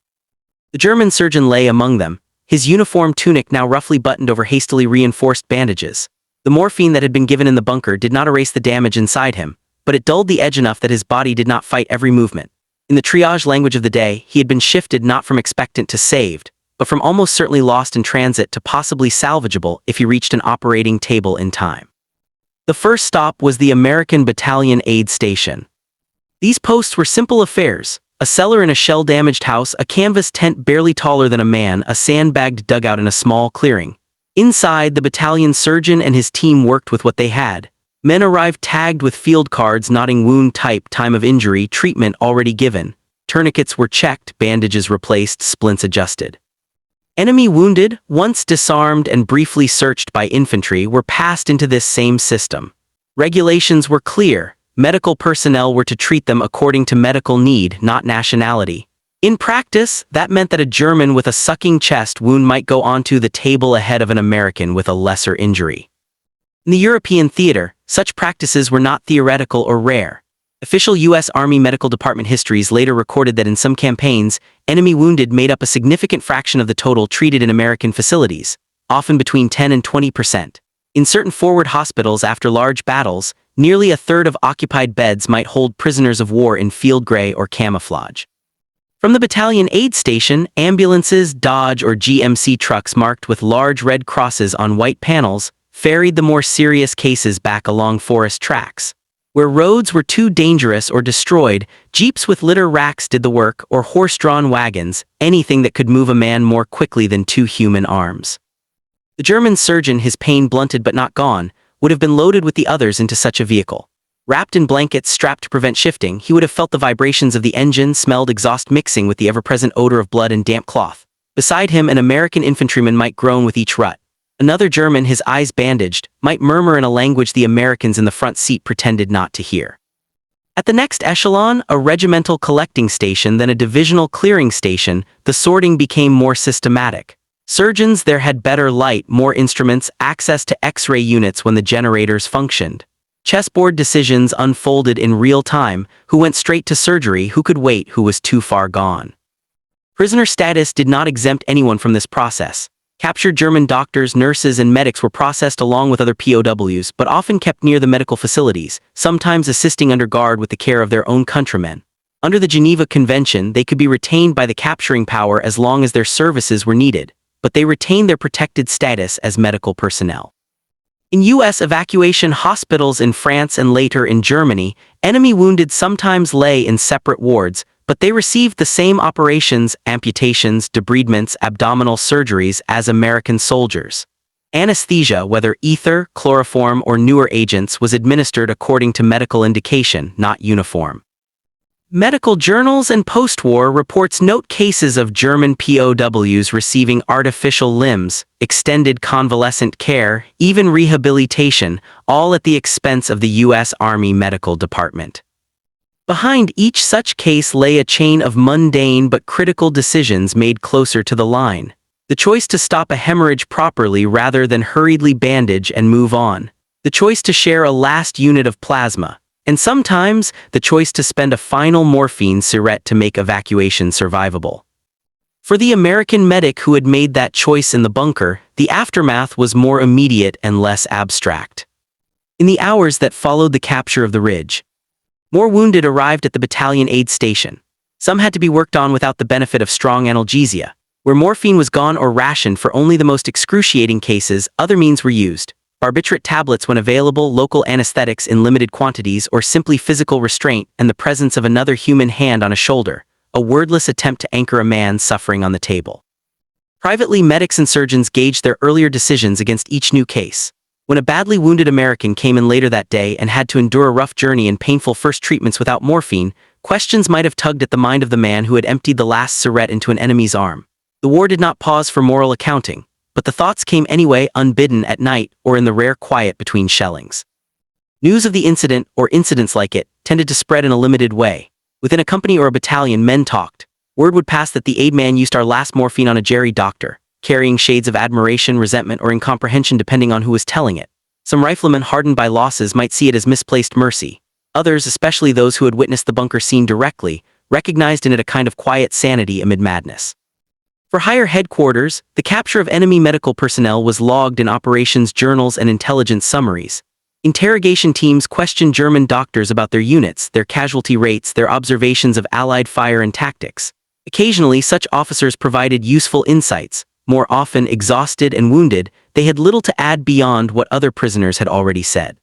The German surgeon lay among them, his uniform tunic now roughly buttoned over hastily reinforced bandages. The morphine that had been given in the bunker did not erase the damage inside him, but it dulled the edge enough that his body did not fight every movement. In the triage language of the day, he had been shifted not from expectant to saved, but from almost certainly lost in transit to possibly salvageable if he reached an operating table in time. The first stop was the American Battalion Aid Station. These posts were simple affairs: a cellar in a shell-damaged house, a canvas tent barely taller than a man, a sandbagged dugout in a small clearing. Inside, the battalion surgeon and his team worked with what they had. Men arrived tagged with field cards noting wound type, time of injury, treatment already given. Tourniquets were checked, bandages replaced, splints adjusted. Enemy wounded, once disarmed and briefly searched by infantry, were passed into this same system. Regulations were clear. Medical personnel were to treat them according to medical need, not nationality. In practice, that meant that a German with a sucking chest wound might go onto the table ahead of an American with a lesser injury. In the European theater, such practices were not theoretical or rare. Official U.S. Army Medical Department histories later recorded that in some campaigns, enemy wounded made up a significant fraction of the total treated in American facilities, often between 10 and 20%. In certain forward hospitals after large battles, nearly a third of occupied beds might hold prisoners of war in field gray or camouflage. From the battalion aid station, ambulances, Dodge or GMC trucks marked with large red crosses on white panels ferried the more serious cases back along forest tracks. Where roads were too dangerous or destroyed, jeeps with litter racks did the work, or horse-drawn wagons, anything that could move a man more quickly than two human arms. The German surgeon, his pain blunted but not gone, would have been loaded with the others into such a vehicle. Wrapped in blankets strapped to prevent shifting, he would have felt the vibrations of the engine, smelled exhaust mixing with the ever-present odor of blood and damp cloth. Beside him, an American infantryman might groan with each rut. Another German, his eyes bandaged, might murmur in a language the Americans in the front seat pretended not to hear. At the next echelon, a regimental collecting station, then a divisional clearing station, the sorting became more systematic. Surgeons there had better light, more instruments, access to X-ray units when the generators functioned. Chessboard decisions unfolded in real time: who went straight to surgery, who could wait, who was too far gone. Prisoner status did not exempt anyone from this process. Captured German doctors, nurses, and medics were processed along with other POWs, but often kept near the medical facilities, sometimes assisting under guard with the care of their own countrymen. Under the Geneva Convention, they could be retained by the capturing power as long as their services were needed, but they retained their protected status as medical personnel. In U.S. evacuation hospitals in France and later in Germany, enemy wounded sometimes lay in separate wards, but they received the same operations, amputations, debridements, abdominal surgeries as American soldiers. Anesthesia, whether ether, chloroform, or newer agents, was administered according to medical indication, not uniform. Medical journals and post-war reports note cases of German POWs receiving artificial limbs, extended convalescent care, even rehabilitation, all at the expense of the U.S. Army Medical Department. Behind each such case lay a chain of mundane but critical decisions made closer to the line. The choice to stop a hemorrhage properly rather than hurriedly bandage and move on. The choice to share a last unit of plasma. and sometimes the choice to spend a final morphine cigarette to make evacuation survivable. For the American medic who had made that choice in the bunker, the aftermath was more immediate and less abstract. In the hours that followed the capture of the ridge, more wounded arrived at the battalion aid station. Some had to be worked on without the benefit of strong analgesia. Where morphine was gone or rationed for only the most excruciating cases, other means were used. Barbiturate tablets when available, local anesthetics in limited quantities, or simply physical restraint and the presence of another human hand on a shoulder, a wordless attempt to anchor a man suffering on the table. Privately, medics and surgeons gauged their earlier decisions against each new case. When a badly wounded American came in later that day and had to endure a rough journey and painful first treatments without morphine, questions might have tugged at the mind of the man who had emptied the last cigarette into an enemy's arm. The war did not pause for moral accounting, but the thoughts came anyway, unbidden, at night or in the rare quiet between shellings. News of the incident, or incidents like it, tended to spread in a limited way. Within a company or a battalion, men talked. Word would pass that the aid man used our last morphine on a Jerry doctor, carrying shades of admiration, resentment, or incomprehension depending on who was telling it. Some riflemen hardened by losses might see it as misplaced mercy. Others, especially those who had witnessed the bunker scene directly, recognized in it a kind of quiet sanity amid madness. For higher headquarters, the capture of enemy medical personnel was logged in operations journals and intelligence summaries. Interrogation teams questioned German doctors about their units, their casualty rates, their observations of Allied fire and tactics. Occasionally, such officers provided useful insights. More often, exhausted and wounded, they had little to add beyond what other prisoners had already said.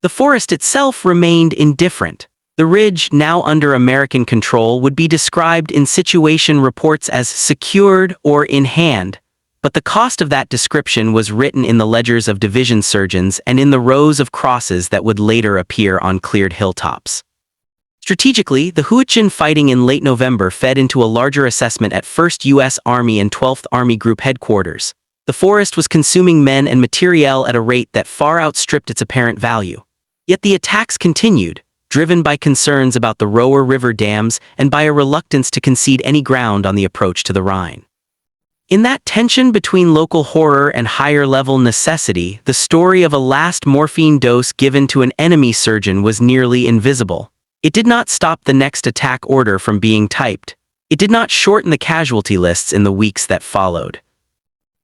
The forest itself remained indifferent. The ridge, now under American control, would be described in situation reports as secured or in hand, but the cost of that description was written in the ledgers of division surgeons and in the rows of crosses that would later appear on cleared hilltops. Strategically, the Huichin fighting in late November fed into a larger assessment at 1st U.S. Army and 12th Army Group headquarters. The forest was consuming men and materiel at a rate that far outstripped its apparent value. Yet the attacks continued, driven by concerns about the Roer River dams and by a reluctance to concede any ground on the approach to the Rhine. In that tension between local horror and higher-level necessity, the story of a last morphine dose given to an enemy surgeon was nearly invisible. It did not stop the next attack order from being typed. It did not shorten the casualty lists in the weeks that followed.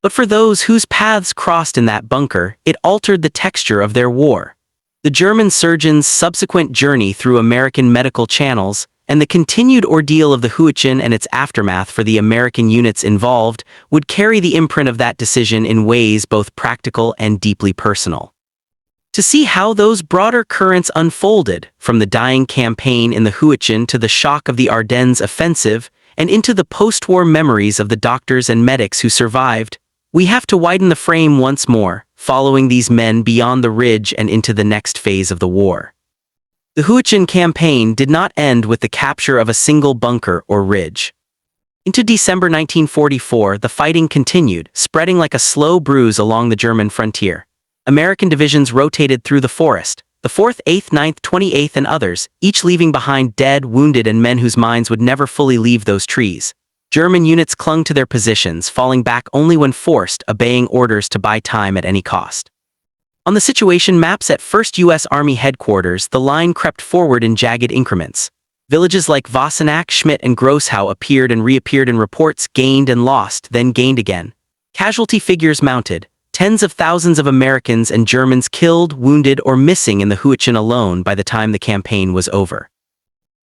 But for those whose paths crossed in that bunker, it altered the texture of their war. The German surgeon's subsequent journey through American medical channels, and the continued ordeal of the Huichin and its aftermath for the American units involved, would carry the imprint of that decision in ways both practical and deeply personal. To see how those broader currents unfolded, from the dying campaign in the Huichin to the shock of the Ardennes offensive, and into the post-war memories of the doctors and medics who survived, we have to widen the frame once more, following these men beyond the ridge and into the next phase of the war. The Huichin campaign did not end with the capture of a single bunker or ridge. Into December 1944, the fighting continued, spreading like a slow bruise along the German frontier. American divisions rotated through the forest, the 4th, 8th, 9th, 28th, and others, each leaving behind dead, wounded, and men whose minds would never fully leave those trees. German units clung to their positions, falling back only when forced, obeying orders to buy time at any cost. On the situation maps at 1st U.S. Army headquarters, the line crept forward in jagged increments. Villages like Wassenack, Schmidt, and Grossau appeared and reappeared in reports, gained and lost, then gained again. Casualty figures mounted. Tens of thousands of Americans and Germans killed, wounded, or missing in the Huichin alone by the time the campaign was over.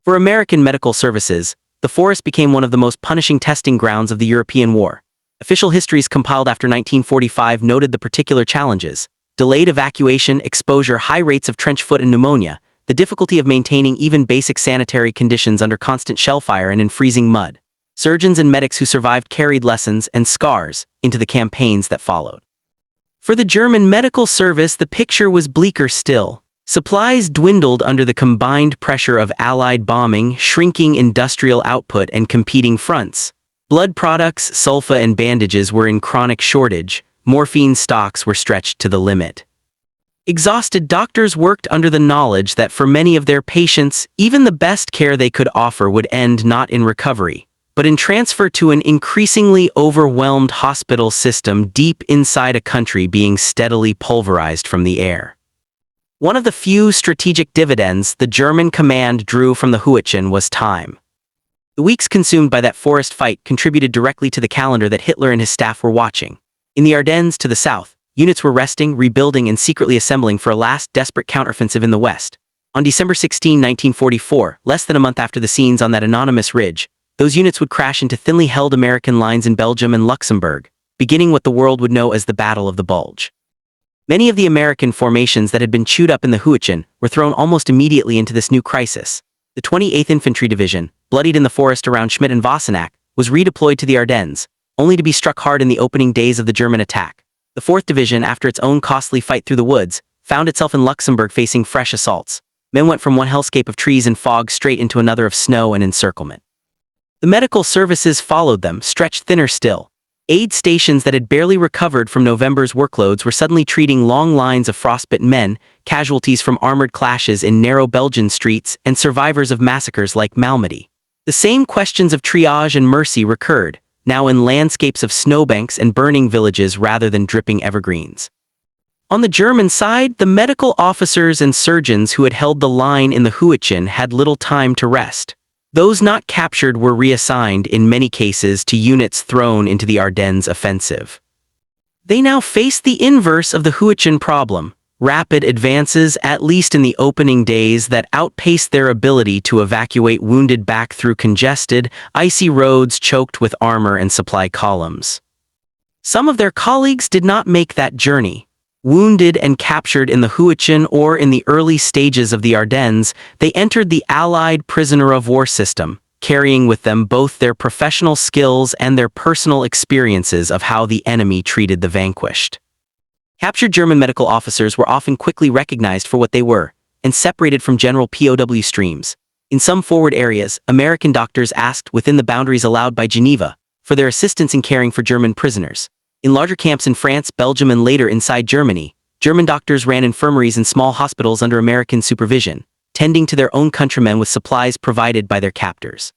For American medical services, the forest became one of the most punishing testing grounds of the European War. Official histories compiled after 1945 noted the particular challenges: delayed evacuation, exposure, high rates of trench foot and pneumonia, the difficulty of maintaining even basic sanitary conditions under constant shellfire and in freezing mud. Surgeons and medics who survived carried lessons and scars into the campaigns that followed. For the German medical service, the picture was bleaker still. Supplies dwindled under the combined pressure of Allied bombing, shrinking industrial output, and competing fronts. Blood products, sulfa, and bandages were in chronic shortage. Morphine stocks were stretched to the limit. Exhausted doctors worked under the knowledge that for many of their patients, even the best care they could offer would end not in recovery, but in transfer to an increasingly overwhelmed hospital system deep inside a country being steadily pulverized from the air. One of the few strategic dividends the German command drew from the Huichen was time. The weeks consumed by that forest fight contributed directly to the calendar that Hitler and his staff were watching. In the Ardennes to the south, units were resting, rebuilding, and secretly assembling for a last desperate counteroffensive in the west. On December 16, 1944, less than a month after the scenes on that anonymous ridge, those units would crash into thinly held American lines in Belgium and Luxembourg, beginning what the world would know as the Battle of the Bulge. Many of the American formations that had been chewed up in the Huichen were thrown almost immediately into this new crisis. The 28th Infantry Division, bloodied in the forest around Schmidt and Wassenack, was redeployed to the Ardennes, only to be struck hard in the opening days of the German attack. The 4th Division, after its own costly fight through the woods, found itself in Luxembourg facing fresh assaults. Men went from one hellscape of trees and fog straight into another of snow and encirclement. The medical services followed them, stretched thinner still. Aid stations that had barely recovered from November's workloads were suddenly treating long lines of frostbitten men, casualties from armored clashes in narrow Belgian streets, and survivors of massacres like Malmedy. The same questions of triage and mercy recurred, now in landscapes of snowbanks and burning villages rather than dripping evergreens. On the German side, the medical officers and surgeons who had held the line in the Huichen had little time to rest. Those not captured were reassigned, in many cases, to units thrown into the Ardennes offensive. They now faced the inverse of the Huichen problem: rapid advances, at least in the opening days, that outpaced their ability to evacuate wounded back through congested, icy roads choked with armor and supply columns. Some of their colleagues did not make that journey. Wounded and captured in the Huichen or in the early stages of the Ardennes, they entered the Allied prisoner of war system, carrying with them both their professional skills and their personal experiences of how the enemy treated the vanquished. Captured German medical officers were often quickly recognized for what they were, and separated from general POW streams. In some forward areas, American doctors asked, within the boundaries allowed by Geneva, for their assistance in caring for German prisoners. In larger camps in France, Belgium, and later inside Germany, German doctors ran infirmaries and small hospitals under American supervision, tending to their own countrymen with supplies provided by their captors.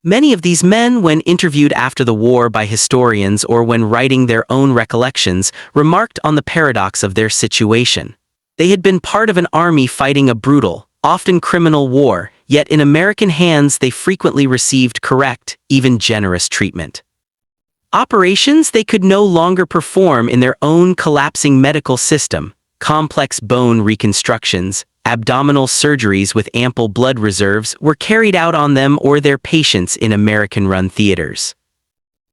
Many of these men, when interviewed after the war by historians or when writing their own recollections, remarked on the paradox of their situation. They had been part of an army fighting a brutal, often criminal war, yet in American hands they frequently received correct, even generous treatment. Operations they could no longer perform in their own collapsing medical system: complex bone reconstructions, abdominal surgeries with ample blood reserves, were carried out on them or their patients in American-run theaters.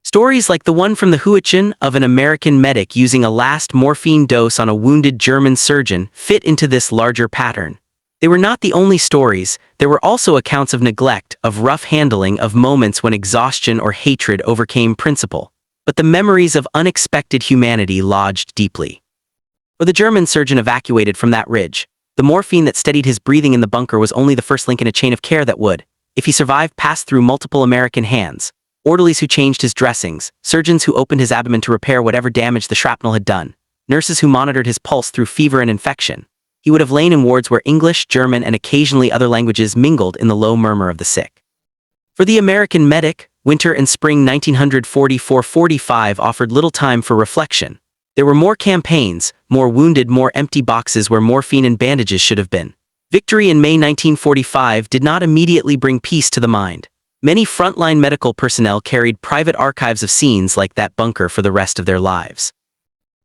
Stories like the one from the Huichen of an American medic using a last morphine dose on a wounded German surgeon fit into this larger pattern. They were not the only stories. There were also accounts of neglect, of rough handling, of moments when exhaustion or hatred overcame principle. But the memories of unexpected humanity lodged deeply. For the German surgeon evacuated from that ridge, the morphine that steadied his breathing in the bunker was only the first link in a chain of care that would, if he survived, pass through multiple American hands: orderlies who changed his dressings, surgeons who opened his abdomen to repair whatever damage the shrapnel had done, nurses who monitored his pulse through fever and infection. He would have lain in wards where English, German, and occasionally other languages mingled in the low murmur of the sick. For the American medic, winter and spring 1944-45 offered little time for reflection. There were more campaigns, more wounded, more empty boxes where morphine and bandages should have been. Victory in May 1945 did not immediately bring peace to the mind. Many frontline medical personnel carried private archives of scenes like that bunker for the rest of their lives.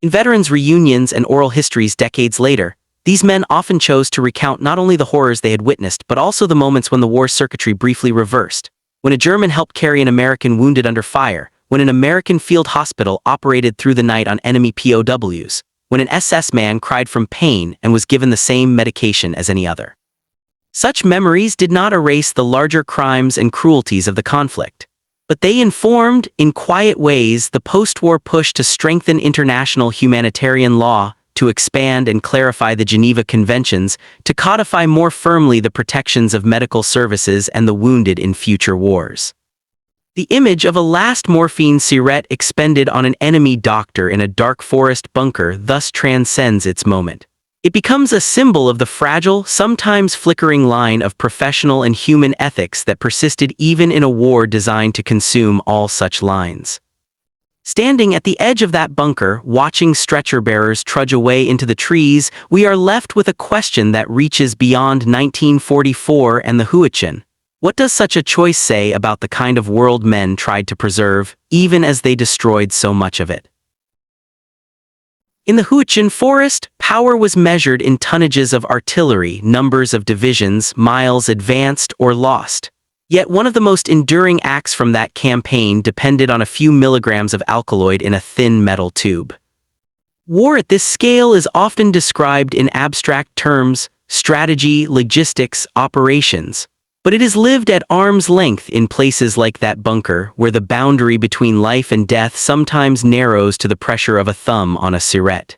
In veterans' reunions and oral histories decades later, these men often chose to recount not only the horrors they had witnessed but also the moments when the war's circuitry briefly reversed. When a German helped carry an American wounded under fire, when an American field hospital operated through the night on enemy POWs, when an SS man cried from pain and was given the same medication as any other. Such memories did not erase the larger crimes and cruelties of the conflict, but they informed, in quiet ways, the post-war push to strengthen international humanitarian law, to expand and clarify the Geneva Conventions, to codify more firmly the protections of medical services and the wounded in future wars. The image of a last morphine cigarette expended on an enemy doctor in a dark forest bunker thus transcends its moment. It becomes a symbol of the fragile, sometimes flickering line of professional and human ethics that persisted even in a war designed to consume all such lines. Standing at the edge of that bunker, watching stretcher bearers trudge away into the trees, we are left with a question that reaches beyond 1944 and the Huichin. What does such a choice say about the kind of world men tried to preserve, even as they destroyed so much of it? In the Huichin forest, power was measured in tonnages of artillery, numbers of divisions, miles advanced or lost. Yet one of the most enduring acts from that campaign depended on a few milligrams of alkaloid in a thin metal tube. War at this scale is often described in abstract terms: strategy, logistics, operations. But it is lived at arm's length in places like that bunker, where the boundary between life and death sometimes narrows to the pressure of a thumb on a cigarette.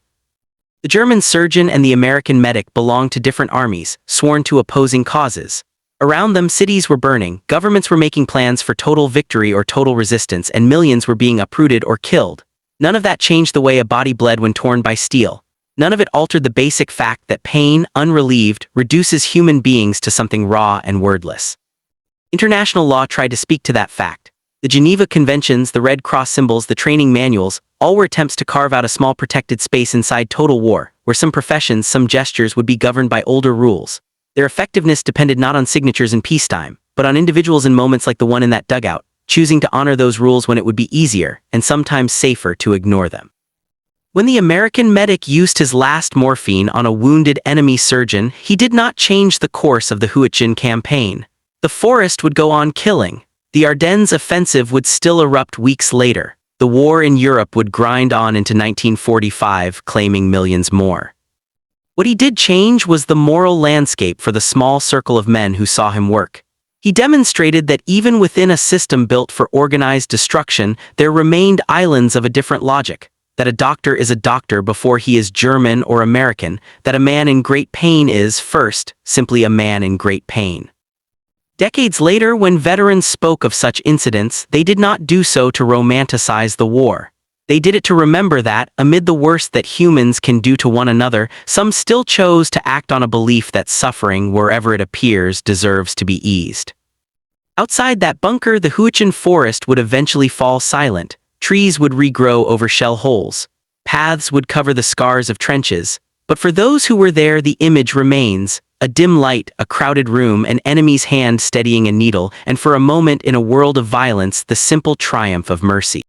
The German surgeon and the American medic belonged to different armies, sworn to opposing causes. Around them, cities were burning, governments were making plans for total victory or total resistance, and millions were being uprooted or killed. None of that changed the way a body bled when torn by steel. None of it altered the basic fact that pain, unrelieved, reduces human beings to something raw and wordless. International law tried to speak to that fact. The Geneva Conventions, the Red Cross symbols, the training manuals, all were attempts to carve out a small protected space inside total war, where some professions, some gestures would be governed by older rules. Their effectiveness depended not on signatures in peacetime, but on individuals in moments like the one in that dugout, choosing to honor those rules when it would be easier, and sometimes safer, to ignore them. When the American medic used his last morphine on a wounded enemy surgeon, he did not change the course of the Huichin campaign. The forest would go on killing. The Ardennes offensive would still erupt weeks later. The war in Europe would grind on into 1945, claiming millions more. What he did change was the moral landscape for the small circle of men who saw him work. He demonstrated that even within a system built for organized destruction, there remained islands of a different logic. That a doctor is a doctor before he is German or American, that a man in great pain is, first, simply a man in great pain. Decades later, when veterans spoke of such incidents, they did not do so to romanticize the war. They did it to remember that, amid the worst that humans can do to one another, some still chose to act on a belief that suffering, wherever it appears, deserves to be eased. Outside that bunker, the Huichin forest would eventually fall silent. Trees would regrow over shell holes. Paths would cover the scars of trenches. But for those who were there, the image remains: a dim light, a crowded room, an enemy's hand steadying a needle, and for a moment in a world of violence, the simple triumph of mercy.